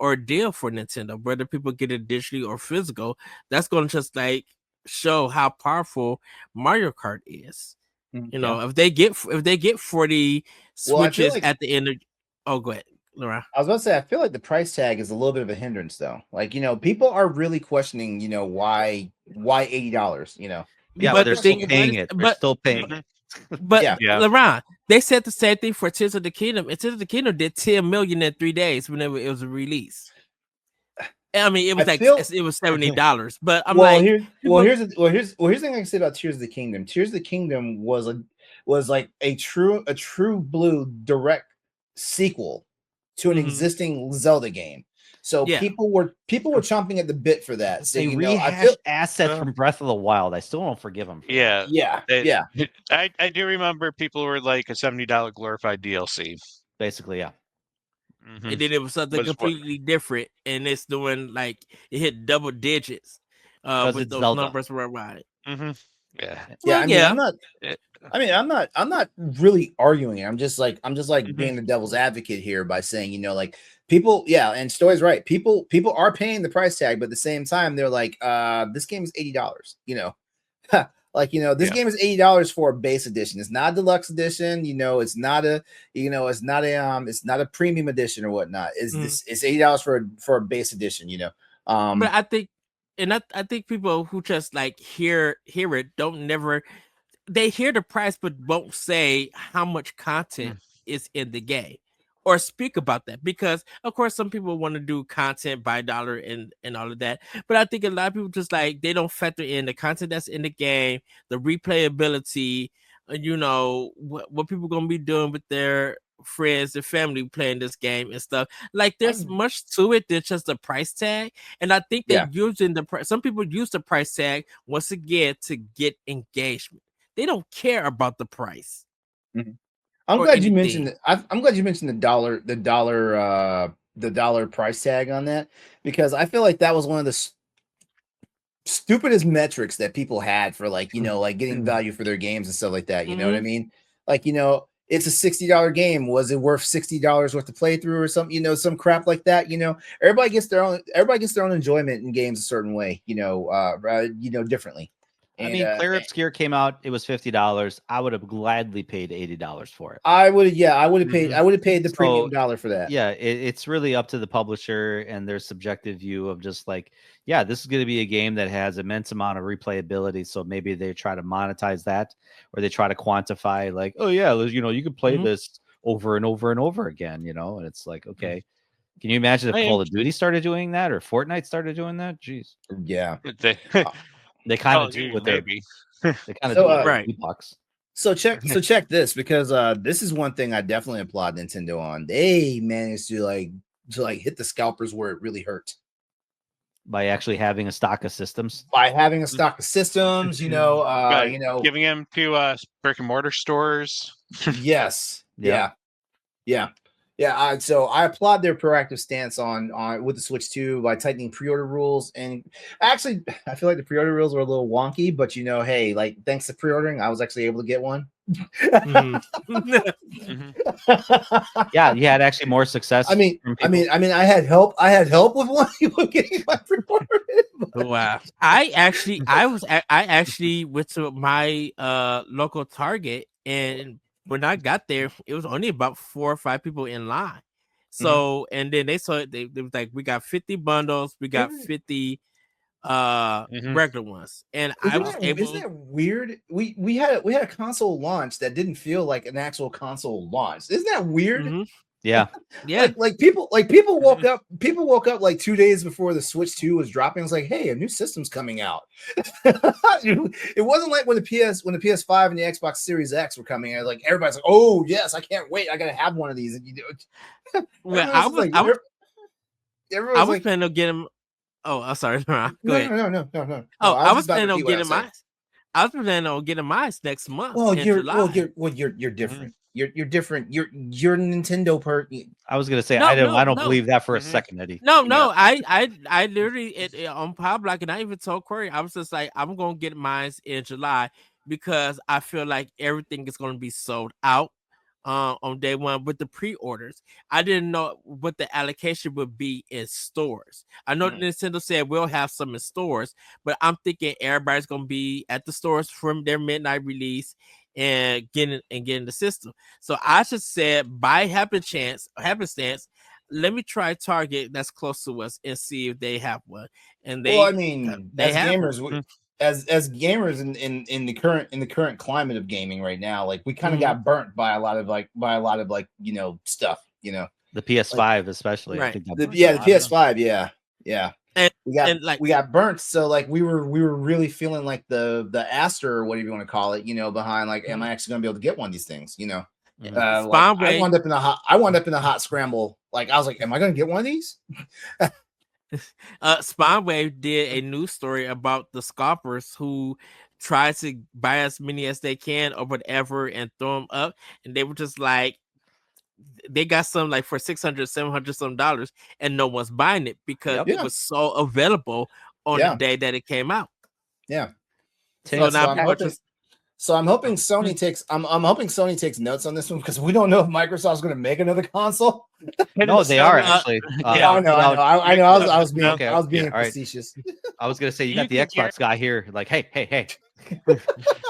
ordeal for Nintendo, whether people get it digitally or physical. That's going to just like show how powerful Mario Kart is. You know, if they get 40 switches at the end of, oh, go ahead, LeRon. I was about to say, I feel like the price tag is a little bit of a hindrance, though. Like, people are really questioning, why $80, Yeah, but they're still paying it. They're still paying it. But LeRon, they said the same thing for Tears of the Kingdom. And Tears of the Kingdom did 10 million in 3 days whenever it was released. I mean, it was it was $70, but I'm here's the thing I can say about Tears of the Kingdom. Tears of the Kingdom was like a true blue direct sequel to an existing Zelda game. So people were chomping at the bit for that. So, they rehashed assets from Breath of the Wild. I still don't forgive them. Yeah. I do remember people were like a $70 glorified DLC. Basically, yeah. And then it was something completely different, and it's doing like it hit double digits with those Zelda. numbers worldwide. I'm not really arguing it. I'm just like being the devil's advocate here by saying, like people, and Stoy's right. People are paying the price tag, but at the same time, they're like, this game is $80, Like, this game is $80 for a base edition. It's not a deluxe edition. It's not a premium edition or whatnot. It's $80 for a base edition. But I think, and I think people who just like hear it they hear the price but won't say how much content is in the game or speak about that, because of course some people want to do content by dollar and all of that, but I think a lot of people just like they don't factor in the content that's in the game, the replayability, what people gonna be doing with their friends and family playing this game and stuff. Like there's much to it than just the price tag, and I think they're using some people use the price tag once again to get engagement. They don't care about the price. I'm glad you mentioned it. I'm glad you mentioned the dollar price tag on that, because I feel like that was one of the stupidest metrics that people had for like getting value for their games and stuff like that. You know what I mean? Like, it's a $60 game. Was it worth $60 worth of playthrough or something? Some crap like that. Everybody gets their own enjoyment in games a certain way. Differently. I mean, Player Obscure came out. It was $50. I would have gladly paid $80 for it. I would have paid. I would have paid the premium dollar for that. Yeah, it's really up to the publisher and their subjective view of just like, this is going to be a game that has immense amount of replayability. So maybe they try to monetize that, or they try to quantify like, oh yeah, you can play this over and over and over again. And it's like, okay. Can you imagine if Call of Duty started doing that, or Fortnite started doing that? Jeez. Yeah. They kind of do with their they kind of do right. Bucks. So check this, because this is one thing I definitely applaud Nintendo on. They managed to hit the scalpers where it really hurt. By actually having a stock of systems. Giving them to brick and mortar stores. Yes. Yeah. So I applaud their proactive stance on with the Switch 2 by tightening pre-order rules. And actually, I feel like the pre-order rules were a little wonky, but hey, like thanks to pre-ordering, I was actually able to get one. Yeah, you had actually more success. I mean, I had help. I had help with one people getting my pre-order. Wow. I actually went to my local Target, and when I got there, it was only about 4 or 5 people in line. So, and then they saw it. They was like, we got 50 bundles. We got 50 regular ones. And I was able. Isn't that weird? We had a console launch that didn't feel like an actual console launch. Isn't that weird? Yeah. Like people woke up like 2 days before the Switch 2 was dropping. It was like, hey, a new system's coming out. It wasn't like when the PS5 and the Xbox Series X were coming out. Like everybody's like, oh yes, I can't wait. I gotta have one of these. And well, I was planning on getting. Oh, I'm sorry. Go ahead. No. Oh, I was planning on getting mine. I was planning on getting mine next month. Well, you're different. You're different. You're Nintendo I was gonna say No, I don't no. believe that for a second, Eddie. No, I literally on Power Block, and I even told Corey, I was just like, I'm gonna get mine in July because I feel like everything is gonna be sold out on day one with the pre-orders. I didn't know what the allocation would be in stores. I know Nintendo said we'll have some in stores, but I'm thinking everybody's gonna be at the stores from their midnight release and getting the system. So I just said by happenstance, let me try Target that's close to us and see if they have one. And they, well, I mean, they as have gamers, one. as gamers in the current climate of gaming right now, like we kind of Mhm. got burnt by a lot of stuff, The PS5 especially. I Right. think that the burns a lot of them. PS5, yeah. And We got burnt, so like we were really feeling like the Aster or whatever you want to call it, behind like, am I actually gonna be able to get one of these things, Mhm. like I wound up in a hot scramble. Like I was like, am I gonna get one of these? Spawnwave did a news story about the scalpers who try to buy as many as they can or whatever and throw them up, and they were just like, they got some like for $600, $700 some dollars, and no one's buying it because Yep. it was so available on the day that it came out. Yeah. So now people just. So I'm hoping Sony takes. I'm hoping Sony takes notes on this one because we don't know if Microsoft's going to make another console. No, they are actually. I know. I was being All right. facetious. I was gonna say you got the Xbox guy here. Like, hey.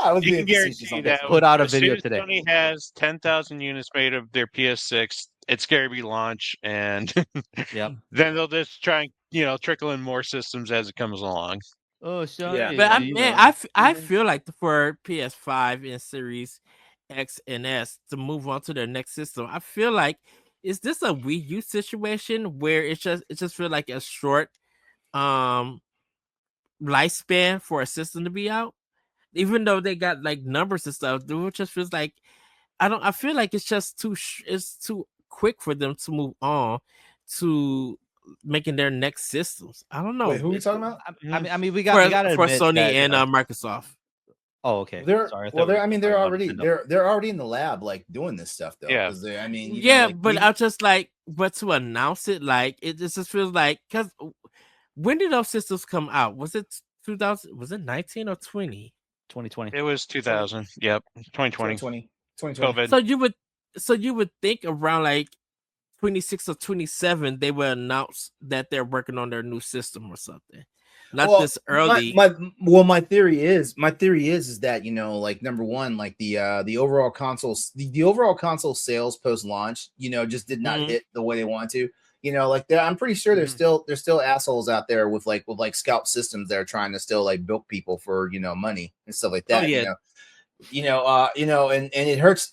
I was You being can facetious. guarantee that Put out a as soon video as today. Sony has 10,000 units made of their PS6, it's going to be launch, and Yep. then they'll just try and trickle in more systems as it comes along. Oh, Sony. Yeah. But I feel like for PS5 and Series X and S to move on to their next system, I feel like, is this a Wii U situation where it just feel like a short lifespan for a system to be out, even though they got like numbers and stuff? It just feels like I feel like it's just it's too quick for them to move on to making their next systems. I don't know. Wait, who are we talking about? I mean, we got to for admit Sony that, and Microsoft. Oh, okay. They're Sorry. they're already in the lab like doing this stuff though. Yeah. But I'm just like, but to announce it, like it just feels like, because when did those systems come out? Was it 2000? Was it 19 or 20? 2020. It was 2000. Yep, 2020. 2020. COVID. So you would think around like 26 or 27 they will announce that they're working on their new system or something. Not this early. My theory is that like number one, like the overall consoles, the overall console sales post launch, just did not hit the way they wanted to. Like I'm pretty sure there's still assholes out there with scalp systems that are trying to still like bilk people for money and stuff like that. And it hurts.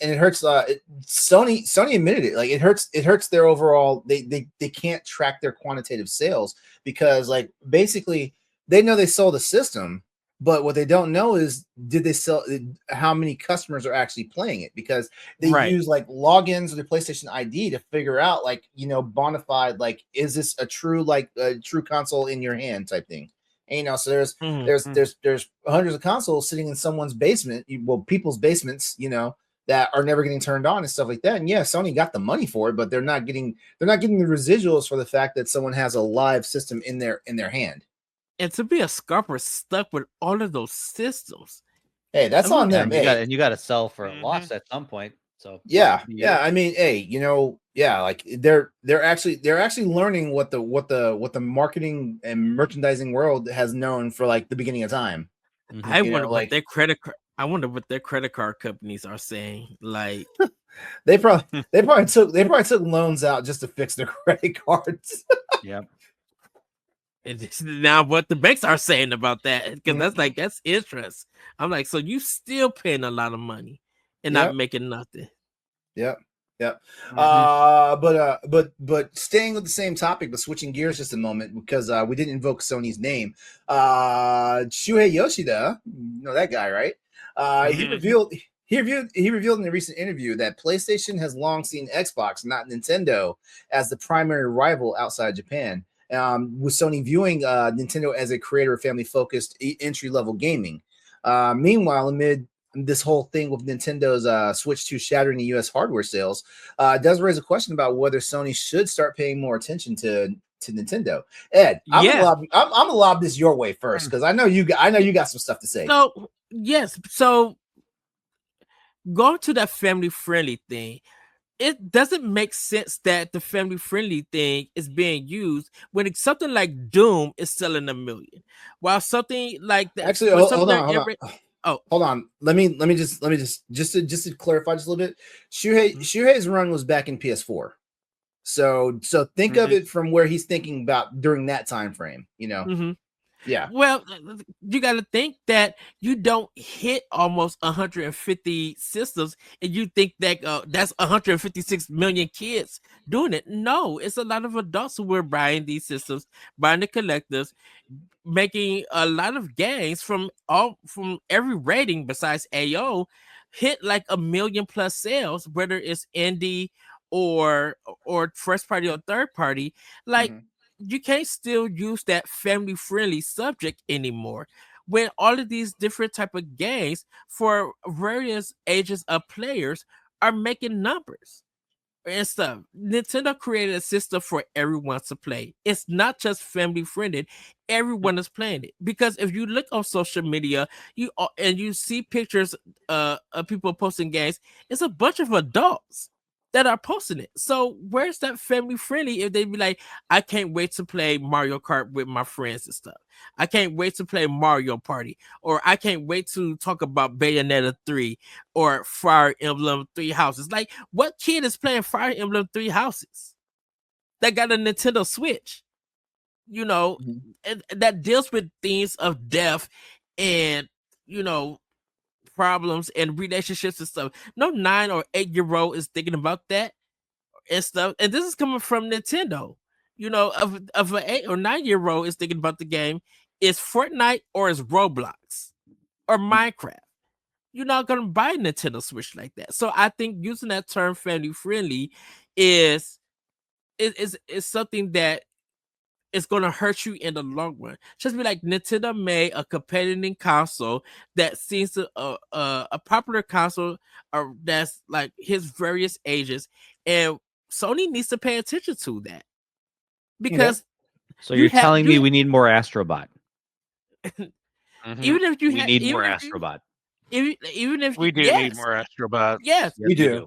Sony admitted it. Like it hurts their overall. They can't track their quantitative sales because like basically they know they sold a system, but what they don't know is did they sell, how many customers are actually playing it, because they use like logins or the PlayStation ID to figure out like bona fide, like is this a true console in your hand type thing. And so there's hundreds of consoles sitting in someone's basement, people's basements, that are never getting turned on and stuff like that. And yeah, Sony got the money for it, but they're not getting the residuals for the fact that someone has a live system in their hand. And to be a scalper stuck with all of those systems, hey, that's on them. And you got to sell for a loss at some point. So yeah. I mean, hey, like they're actually learning what the marketing and merchandising world has known for like the beginning of time. I wonder what their credit card companies are saying. Like they probably took loans out just to fix their credit cards. Yep. Now what the banks are saying about that, because that's interest. I'm like, so you still paying a lot of money and not making nothing. Yep. But staying with the same topic, but switching gears just a moment, because we didn't invoke Sony's name. Shuhei Yoshida, that guy, right? He revealed in a recent interview that PlayStation has long seen Xbox, not Nintendo, as the primary rival outside Japan. With Sony viewing Nintendo as a creator of family-focused entry-level gaming. Meanwhile, amid this whole thing with Nintendo's Switch 2 shattering the U.S. hardware sales does raise a question about whether Sony should start paying more attention to Nintendo. Ed, I'm gonna lob this your way first because I know you got some stuff to say. So yes, so going to that family friendly thing, it doesn't make sense that the family friendly thing is being used when it's something like Doom is selling 1 million, while something like that. Actually, hold on. Let me just to clarify just a little bit. Shuhei's run was back in PS4, so think of it from where he's thinking about during that time frame. Yeah. Well, you got to think that you don't hit almost 150 systems and you think that that's 156 million kids doing it. No, it's a lot of adults who are buying these systems, buying the collectors, making a lot of games from every rating besides AO hit like 1 million plus sales, whether it's indie or first party or third party. Like, you can't still use that family friendly subject anymore when all of these different type of games for various ages of players are making numbers and stuff. Nintendo created a system for everyone to play. It's not just family friendly. Everyone is playing it, because if you look on social media, you see pictures of people posting games, it's a bunch of adults that are posting it. So where's that family friendly if they be like, I can't wait to play Mario Kart with my friends and stuff. I can't wait to play Mario Party, or I can't wait to talk about Bayonetta 3 or Fire Emblem 3 Houses. Like, what kid is playing Fire Emblem 3 Houses that got a Nintendo Switch? And that deals with themes of death and, problems and relationships and stuff. No 9 or 8-year-old is thinking about that and stuff. And this is coming from Nintendo. Of an 8 or 9-year-old is thinking about the game, is Fortnite or is Roblox or Minecraft. You're not gonna buy a Nintendo Switch like that. So I think using that term family friendly is something that it's gonna hurt you in the long run. Just be like, Nintendo made a competitive console that seems to a popular console that's like his various ages, and Sony needs to pay attention to that, because so you're telling me we need more Astrobot. Even if you need more Astrobot. Even if we do need more Astrobot. Yes, we do.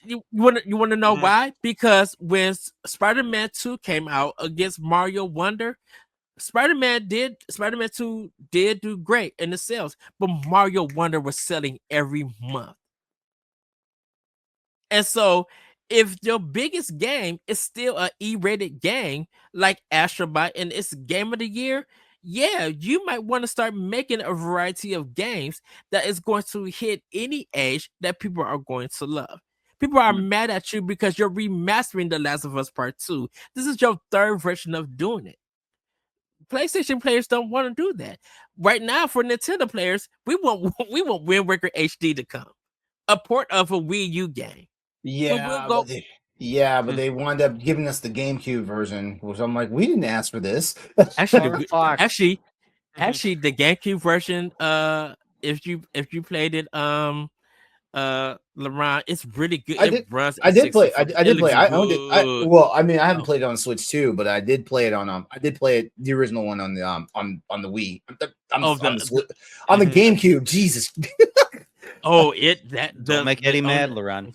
You want to know why? Because when Spider-Man 2 came out against Mario Wonder, Spider-Man 2 did do great in the sales, but Mario Wonder was selling every month. And so if your biggest game is still an E-rated game like Astrobot and it's game of the year, yeah, you might want to start making a variety of games that is going to hit any age that people are going to love. People are mad at you because you're remastering The Last of Us Part 2. This is your third version of doing it. PlayStation players don't want to do that. Right now, for Nintendo players, we want Wind Waker HD to come. A port of a Wii U game. Yeah, but they wound up giving us the GameCube version, which I'm like, we didn't ask for this. Actually, the GameCube version, if you played it, LeRon, it's really good. I did play. I owned it. I haven't played it on Switch 2, but I did play it on the original one on the on the Wii. On the GameCube. Jesus. Don't make Eddie mad, LeRon.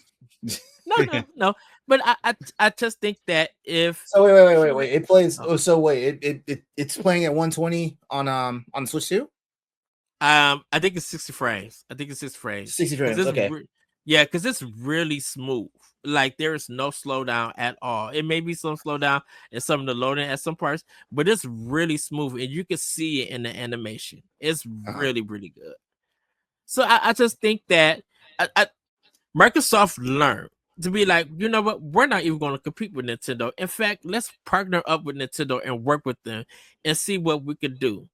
No. But I just think that if wait. It plays. It's playing at 120 on Switch 2. I think it's 60 frames. 60 frames. Okay. Because it's really smooth. Like, there is no slowdown at all. It may be some slowdown and some of the loading at some parts, but it's really smooth, and you can see it in the animation. It's really, really good. So I just think that Microsoft learned to be like, you know what? We're not even going to compete with Nintendo. In fact, let's partner up with Nintendo and work with them and see what we could do.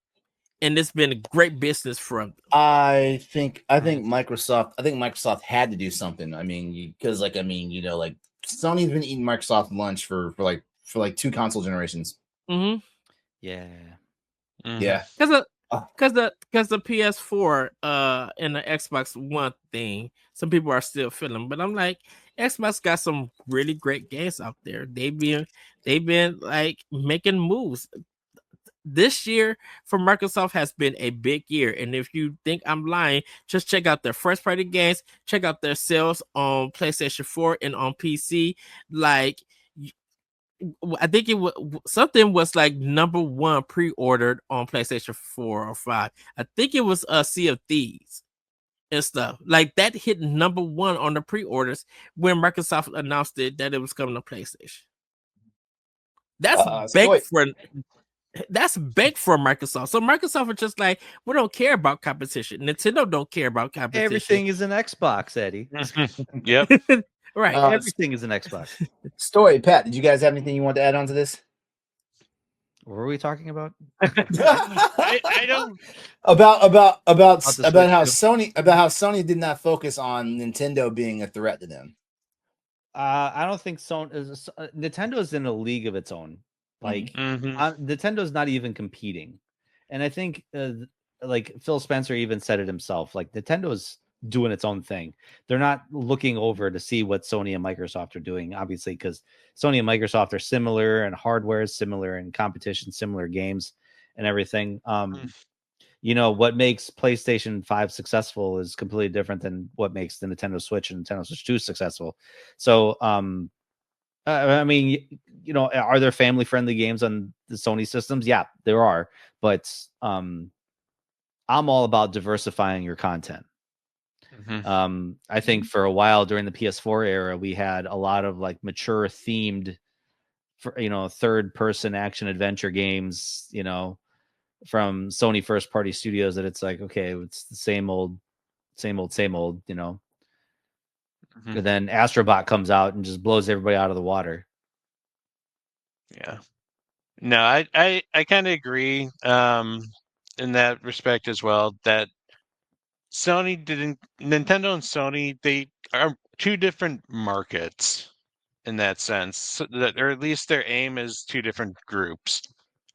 And it's been a great business for them. I think Microsoft had to do something. I mean, because Sony's been eating Microsoft lunch for 2 console generations. Mm-hmm. Yeah. Yeah. Because because the PS4 and the Xbox One thing, some people are still feeling, but I'm like, Xbox got some really great games out there. They've been like making moves. This year for Microsoft has been a big year, and if you think I'm lying, just check out their first party games, check out their sales on PlayStation 4 and on PC. Like, I think it was something was like number one pre-ordered on PlayStation 4 or 5. I think it was Sea of Thieves and stuff. Like that hit number one on the pre-orders when Microsoft announced it that it was coming to PlayStation. That's baked for Microsoft. So Microsoft are just like, we don't care about competition. Nintendo don't care about competition. Everything is an Xbox, Eddie. Yep. Right. Everything is an Xbox. Story, Pat, did you guys have anything you want to add on to this? What were we talking about? I don't about how Sony did not focus on Nintendo being a threat to them. I don't think Nintendo is in a league of its own. Like Nintendo's not even competing, and I think like Phil Spencer even said it himself. Like Nintendo's doing its own thing. They're not looking over to see what Sony and Microsoft are doing, obviously, because Sony and Microsoft are similar and hardware is similar and competition, similar games and everything. You know, what makes PlayStation 5 successful is completely different than what makes the Nintendo Switch and Nintendo Switch 2 successful. So, I mean, you know, are there family-friendly games on the Sony systems? Yeah, there are. But I'm all about diversifying your content. I think for a while during the PS4 era, we had a lot of like mature themed, third-person action adventure games, you know, from Sony first-party studios that it's like, okay, it's the same old, you know. And then Astrobot comes out and just blows everybody out of the water. Yeah. No, I kind of agree in that respect as well, that Nintendo and Sony, they are two different markets in that sense, or at least their aim is two different groups.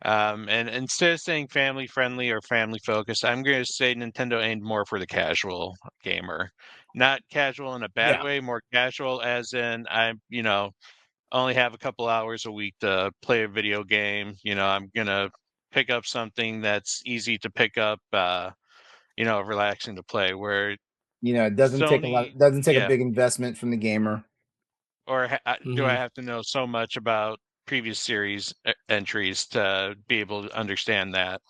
And instead of saying family friendly or family focused, I'm going to say Nintendo aimed more for the casual gamer, not casual in a bad way, more casual as in only have a couple hours a week to play a video game. You know, I'm gonna pick up something that's easy to pick up, relaxing to play. Where it doesn't take a big investment from the gamer. Or do I have to know so much about previous series entries to be able to understand that?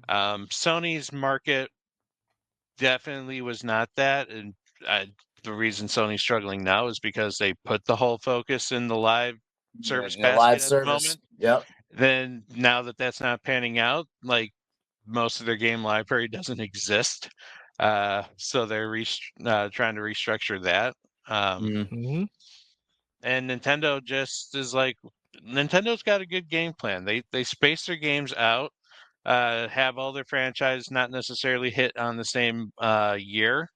Sony's market definitely was not that, and the reason Sony's struggling now is because they put the whole focus in the live service basket at the moment. Yep. Then now that that's not panning out, like most of their game library doesn't exist, so they're trying to restructure that. And Nintendo just is like, Nintendo's got a good game plan. They space their games out, have all their franchises not necessarily hit on the same year,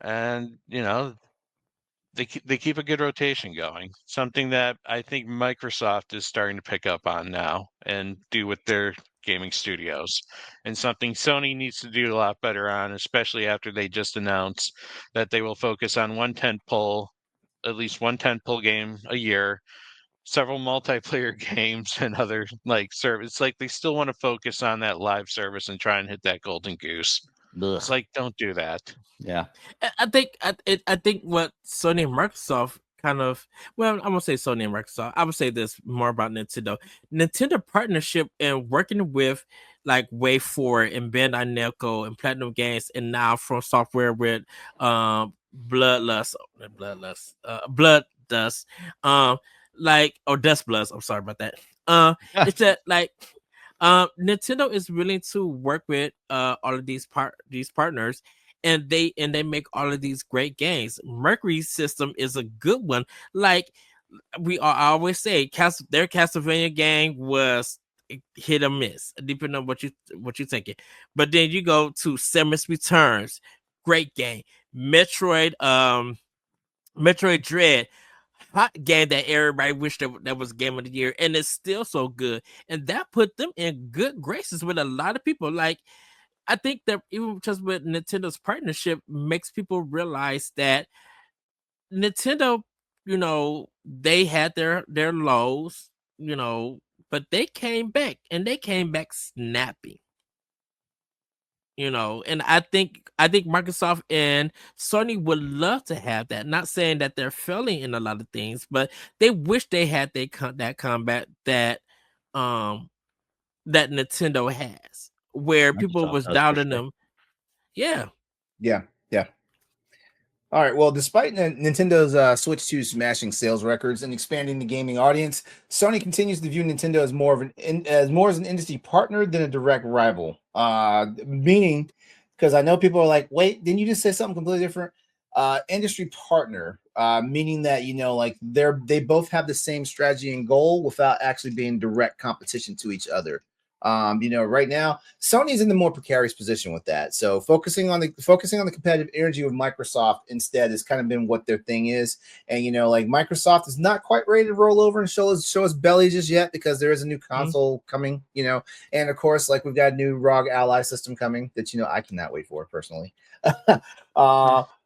and they keep a good rotation going. Something that I think Microsoft is starting to pick up on now and do with their gaming studios, and something Sony needs to do a lot better on, especially after they just announced that they will focus on at least one tentpole game a year, several multiplayer games, and other like service. It's like they still want to focus on that live service and try and hit that golden goose. Ugh. It's like, don't do that. Yeah, I think what Sony and Microsoft kind of, well, I'm gonna say Sony and Microsoft. I would say this more about Nintendo. Nintendo partnership and working with like WayForward and Bandai Namco and Platinum Games, and now From Software with Blood Dust, or Dust Bloods. I'm sorry about that. It's that like Nintendo is willing to work with all of these partners, and they make all of these great games. Mercury system is a good one. Like I always say, their Castlevania game was hit or miss, depending on what you thinking. But then you go to Samus Returns, great game. Metroid Dread, hot game that everybody wished that was game of the year, and it's still so good. And that put them in good graces with a lot of people. Like I think that even just with Nintendo's partnership makes people realize that Nintendo, they had their lows, but they came back and they came back snapping. And I think Microsoft and Sony would love to have that. Not saying that they're failing in a lot of things, but they wish they had that combat that that Nintendo has, where people Microsoft was does, for doubting sure. them. Yeah. Yeah. All right. Well, despite Nintendo's Switch 2 smashing sales records and expanding the gaming audience, Sony continues to view Nintendo as more as an industry partner than a direct rival. Meaning, because I know people are like, "Wait, didn't you just say something completely different?" Industry partner, meaning that like they both have the same strategy and goal without actually being direct competition to each other. Right now Sony's in the more precarious position with that. So focusing on the competitive energy with Microsoft instead has kind of been what their thing is. And like Microsoft is not quite ready to roll over and show us belly just yet because there is a new console coming. And of course, like we've got a new ROG Ally system coming that I cannot wait for personally.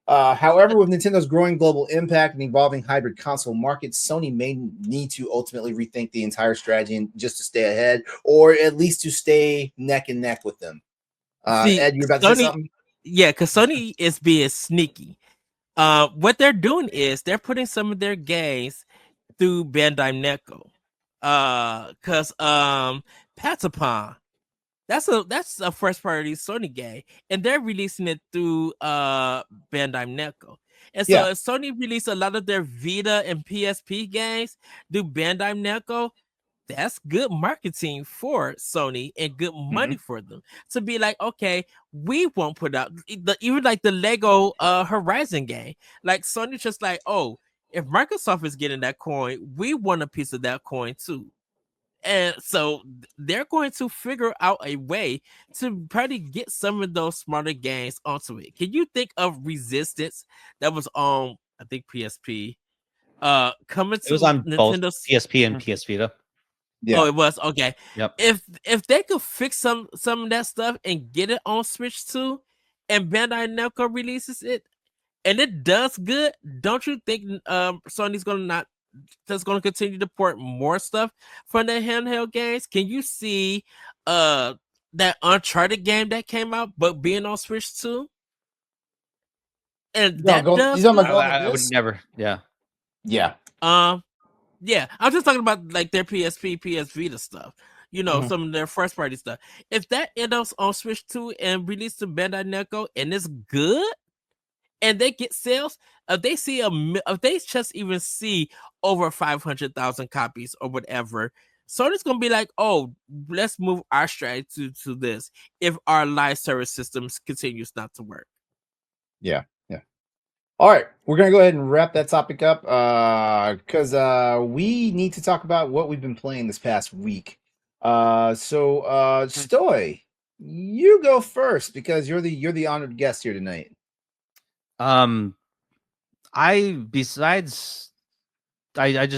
However, with Nintendo's growing global impact and evolving hybrid console market, Sony may need to ultimately rethink the entire strategy and just to stay ahead, or at least to stay neck and neck with them. See, Ed, you're about to say something? Yeah, because Sony is being sneaky. What they're doing is they're putting some of their games through Bandai Namco. Because Patapon, that's a first party Sony game, and they're releasing it through Bandai Namco. And so if Sony released a lot of their Vita and PSP games through Bandai Namco, that's good marketing for Sony and good money for them to be like, okay, we won't put out even like the Lego Horizon game. Like Sony's just like, oh, if Microsoft is getting that coin, we want a piece of that coin too. And so they're going to figure out a way to probably get some of those smarter games onto it. Can you think of Resistance that was on, I think, PSP? Coming to It was on both Nintendo's PSP and PS Vita. Yeah. Oh, it was okay. Yep. If they could fix some of that stuff and get it on Switch 2, and Bandai Namco releases it, and it does good, don't you think Sony's gonna continue to port more stuff from their handheld games? Can you see that Uncharted game that came out but being on Switch 2? And that does good? I would never. Yeah. Yeah. Yeah, I'm just talking about like their PSP, PS Vita stuff. Some of their first party stuff. If that ends up on Switch 2 and released to Bandai Namco and it's good, and they get sales, if they just even see over 500,000 copies or whatever, Sony's gonna be like, oh, let's move our strategy to this if our live service systems continues not to work. Yeah. All right, we're gonna go ahead and wrap that topic up because we need to talk about what we've been playing this past week. Stoy, you go first because you're the honored guest here tonight. I just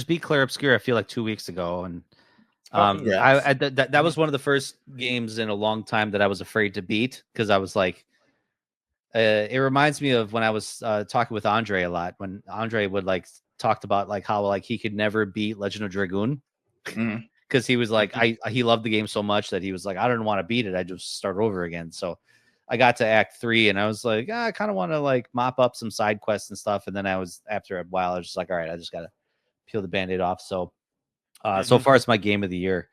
beat Clair Obscur, I feel like 2 weeks ago, and that was one of the first games in a long time that I was afraid to beat because I was like. It reminds me of when I was talking with Andre a lot. When Andre would talked about how he could never beat Legend of Dragoon because he was like he loved the game so much that he was like I don't want to beat it. I just start over again. So I got to Act 3 and I was like I kind of want to mop up some side quests and stuff. And then after a while I was just like all right, I just gotta peel the Band-Aid off. So so far it's my game of the year.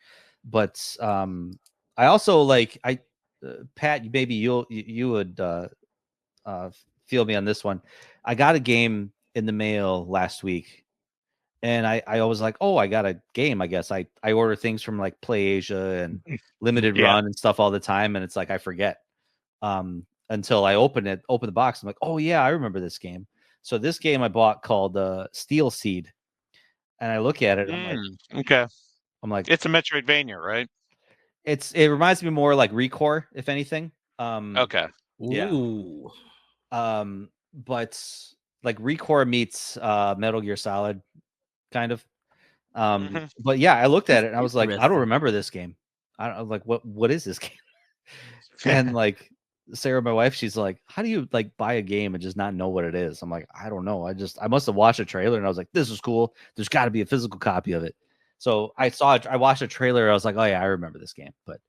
But I also Pat, maybe you would. Feel me on this one. I got a game in the mail last week and I was like, oh, I got a game. I guess I order things from Play Asia and Limited Run and stuff all the time. And it's like, I forget until I open the box. I'm like, oh yeah, I remember this game. So this game I bought called Steel Seed. And I look at it. Okay. I'm like, it's a Metroidvania, right? It reminds me more like Recore, if anything. Okay. Yeah. Ooh. But Recore meets Metal Gear Solid, kind of. But yeah, I looked at it and I was like, I don't remember this game. I don't what is this game? And Sarah, my wife, she's like, how do you like buy a game and just not know what it is? I'm like, I don't know. I must have watched a trailer and I was like, this is cool. There's got to be a physical copy of it. So I watched a trailer. I was like, oh yeah, I remember this game. But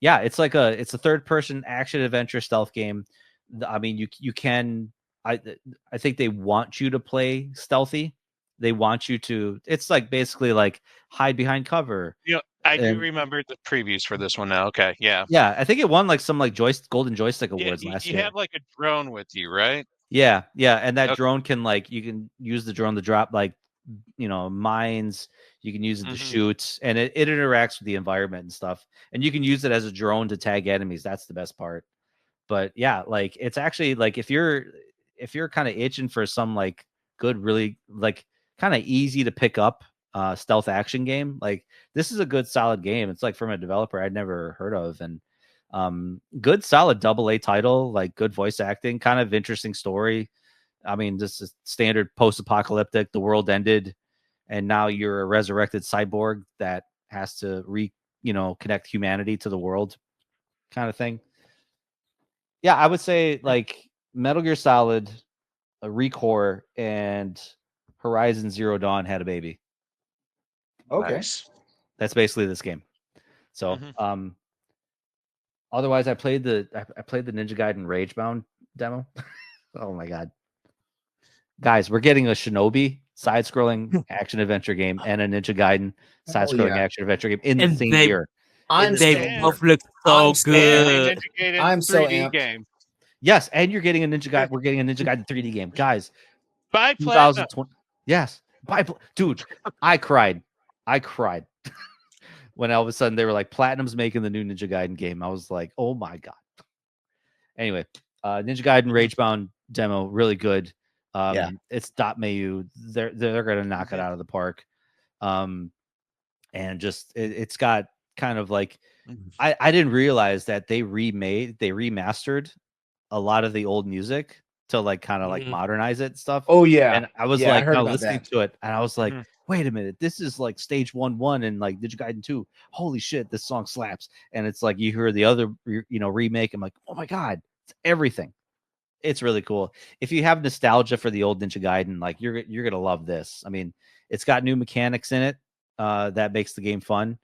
yeah, it's a third person action adventure stealth game. I mean, you can, I think they want you to play stealthy. They want you to, it's like basically like hide behind cover. I do remember the previews for this one now. Okay, yeah. Yeah, I think it won like some like golden joystick awards last year. You have like a drone with you, right? Yeah, and that drone can like, you can use the drone to drop like, mines. You can use it to shoot, and it interacts with the environment and stuff. And you can use it as a drone to tag enemies. That's the best part. But yeah, like it's actually like if you're kind of itching for some like good, really like kind of easy to pick up stealth action game, like this is a good solid game. It's like from a developer I'd never heard of, and good solid AA title, like good voice acting, kind of interesting story. I mean, this is standard post-apocalyptic. The world ended, and now you're a resurrected cyborg that has to connect humanity to the world, kind of thing. Yeah, I would say like Metal Gear Solid, ReCore, and Horizon Zero Dawn had a baby. Okay. Nice. That's basically this game. So, otherwise, I played the Ninja Gaiden Ragebound demo. Oh my god, guys, we're getting a Shinobi side-scrolling action adventure game and a Ninja Gaiden side-scrolling action adventure game in the same year. They both look so good. I'm so amped. Game. Yes, and you're getting a Ninja Gaiden. We're getting a Ninja Gaiden 3D game, guys. By Platinum. Yes, dude. I cried when all of a sudden they were like, Platinum's making the new Ninja Gaiden game. I was like, oh my god. Anyway, Ninja Gaiden Ragebound demo, really good. It's Mayu. They're gonna knock it out of the park. And just it's got kind of like, I didn't realize that they remastered a lot of the old music to like kind of like modernize it and stuff. Oh yeah. And I was like listening to it, and I was like, wait a minute, this is like stage 1 and like Ninja Gaiden 2. Holy shit, this song slaps. And it's like you hear the other remake. I'm like, oh my god, it's everything. It's really cool. If you have nostalgia for the old Ninja Gaiden, like you're gonna love this. I mean, it's got new mechanics in it that makes the game fun.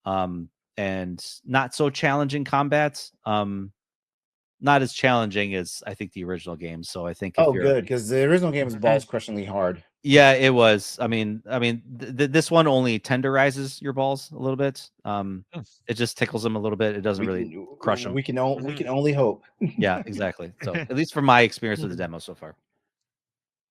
And not so challenging combats. Not as challenging as I think the original game. So I think good, because the original game was balls crushingly hard. Yeah, it was. I mean, this one only tenderizes your balls a little bit. It just tickles them a little bit. It doesn't really crush them. We can only hope. Yeah, exactly. So at least from my experience with the demo so far.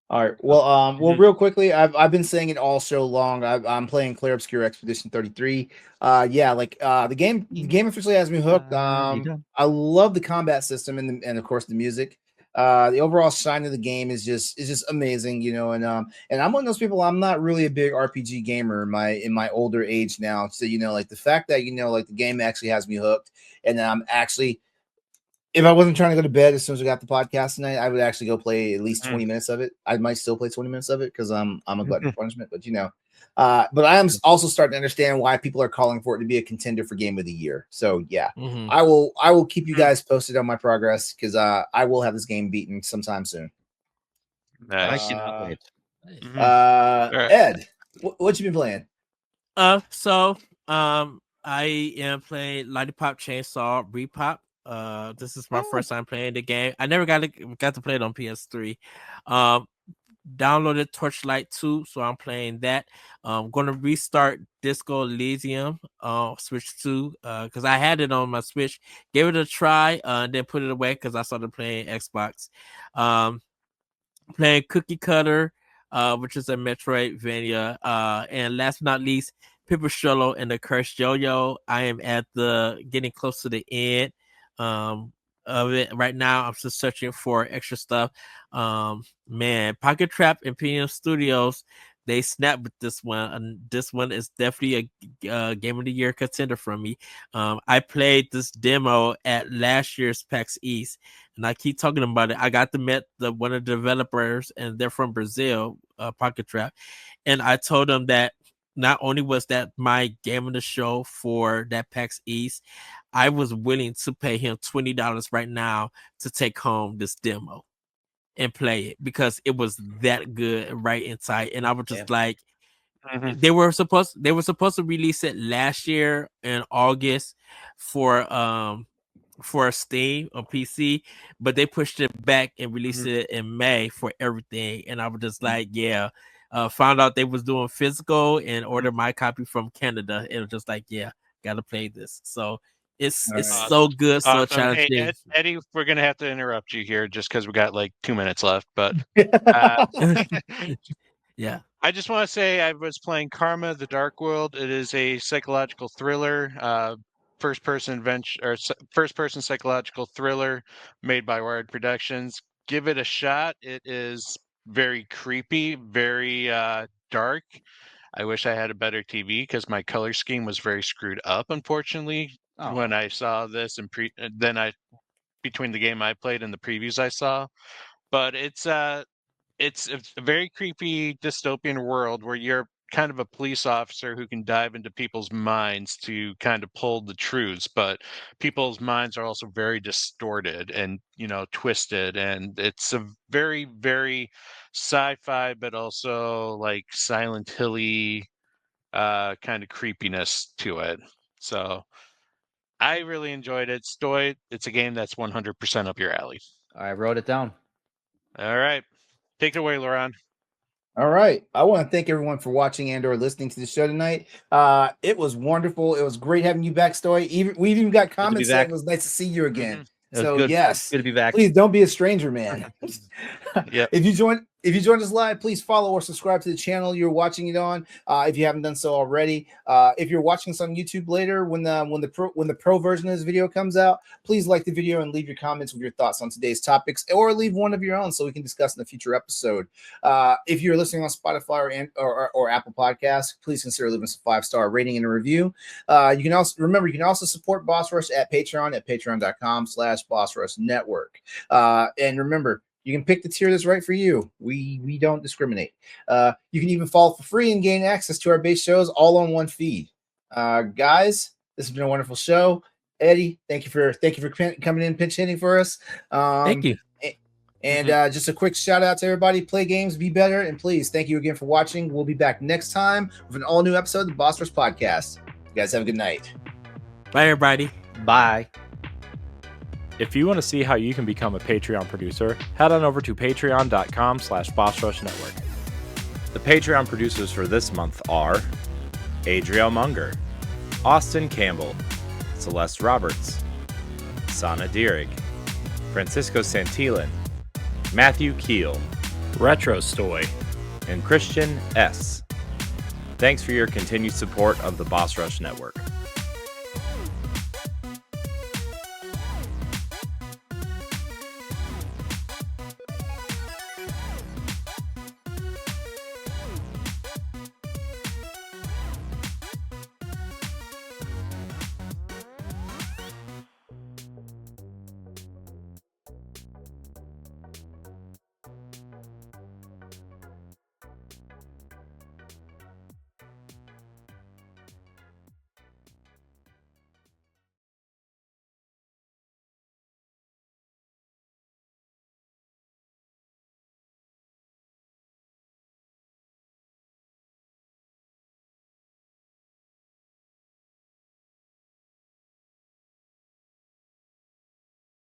All right. Well, real quickly, I've been saying it all show long. I'm playing Clair Obscur Expedition 33. The game officially has me hooked. I love the combat system and of course the music. The overall shine of the game is just amazing, and I'm one of those people. I'm not really a big RPG gamer in my older age now. So like the fact that like the game actually has me hooked, and I'm actually. If I wasn't trying to go to bed as soon as we got the podcast tonight, I would actually go play at least 20 minutes of it. I might still play 20 minutes of it because I'm a glutton for punishment, but but I am also starting to understand why people are calling for it to be a contender for Game of the Year. So yeah, I will keep you guys posted on my progress because I will have this game beaten sometime soon. Nice. Ed, what you been playing? I am playing Lollipop Chainsaw Repop. This is my first time playing the game. I never got to play it on PS3. Downloaded Torchlight 2, so I'm playing that. I'm gonna restart Disco Elysium Switch 2 because I had it on my Switch, gave it a try, and then put it away because I started playing Xbox. Playing Cookie Cutter, which is a Metroidvania, and last but not least, Pippa Shillo and the Cursed Yo-Yo. I am getting close to the end of it right now. I'm just searching for extra stuff. Pocket Trap and PM Studios, they snapped with this one, and this one is definitely a Game of the Year contender from me. I played this demo at last year's PAX East, and I keep talking about it. I got to meet one of the developers, and they're from Brazil, Pocket Trap, and I told them that not only was that my game of the show for that PAX East, I was willing to pay him $20 right now to take home this demo and play it because it was that good right inside. And I was just like, they were supposed to release it last year in August for Steam on PC, but they pushed it back and released it in May for everything. And I was just like, found out they was doing physical and ordered my copy from Canada. It was just like, gotta play this. So it's Awesome. so good, so challenging. Hey, Eddie, we're gonna have to interrupt you here just because we got like 2 minutes left. But yeah, I just want to say I was playing Karma: The Dark World. It is a psychological thriller, first-person psychological thriller made by Wired Productions. Give it a shot. It is very creepy, very dark. I wish I had a better TV because my color scheme was very screwed up, unfortunately, when I saw this and between the game I played and the previews I saw. But it's a very creepy dystopian world where you're kind of a police officer who can dive into people's minds to kind of pull the truths, but people's minds are also very distorted and, twisted. And it's a very, very sci-fi, but also like Silent Hill-y kind of creepiness to it. So I really enjoyed it. Stoy, it's a game that's 100% up your alley. I wrote it down. All right. Take it away, LeRon. All right. I want to thank everyone for watching and or listening to the show tonight. It was wonderful. It was great having you back, Stoy. We've even got comments saying it was nice to see you again. So good. Yes, good to be back. Please don't be a stranger, man. Yeah. If you joined us live, please follow or subscribe to the channel you're watching it on. If you haven't done so already, if you're watching this on YouTube later, when the pro version of this video comes out, please like the video and leave your comments with your thoughts on today's topics, or leave one of your own so we can discuss in a future episode. If you're listening on Spotify or Apple Podcasts, please consider leaving us a 5-star rating and a review. You can also support Boss Rush at patreon.com/Boss Rush Network. And remember, you can pick the tier that's right for you. We don't discriminate. You can even follow for free and gain access to our base shows all on one feed. Guys, this has been a wonderful show. Eddie, thank you for coming in, pinch hitting for us. Thank you. And just a quick shout out to everybody. Play games, be better, and please thank you again for watching. We'll be back next time with an all new episode of the Boss Rush Podcast. You guys have a good night. Bye, everybody. Bye. If you want to see how you can become a Patreon producer, head on over to patreon.com/Boss Rush Network. The Patreon producers for this month are Adriel Munger, Austin Campbell, Celeste Roberts, Sana Dierig, Francisco Santillan, Matthew Keel, Retro Stoy, and Christian S. Thanks for your continued support of the Boss Rush Network.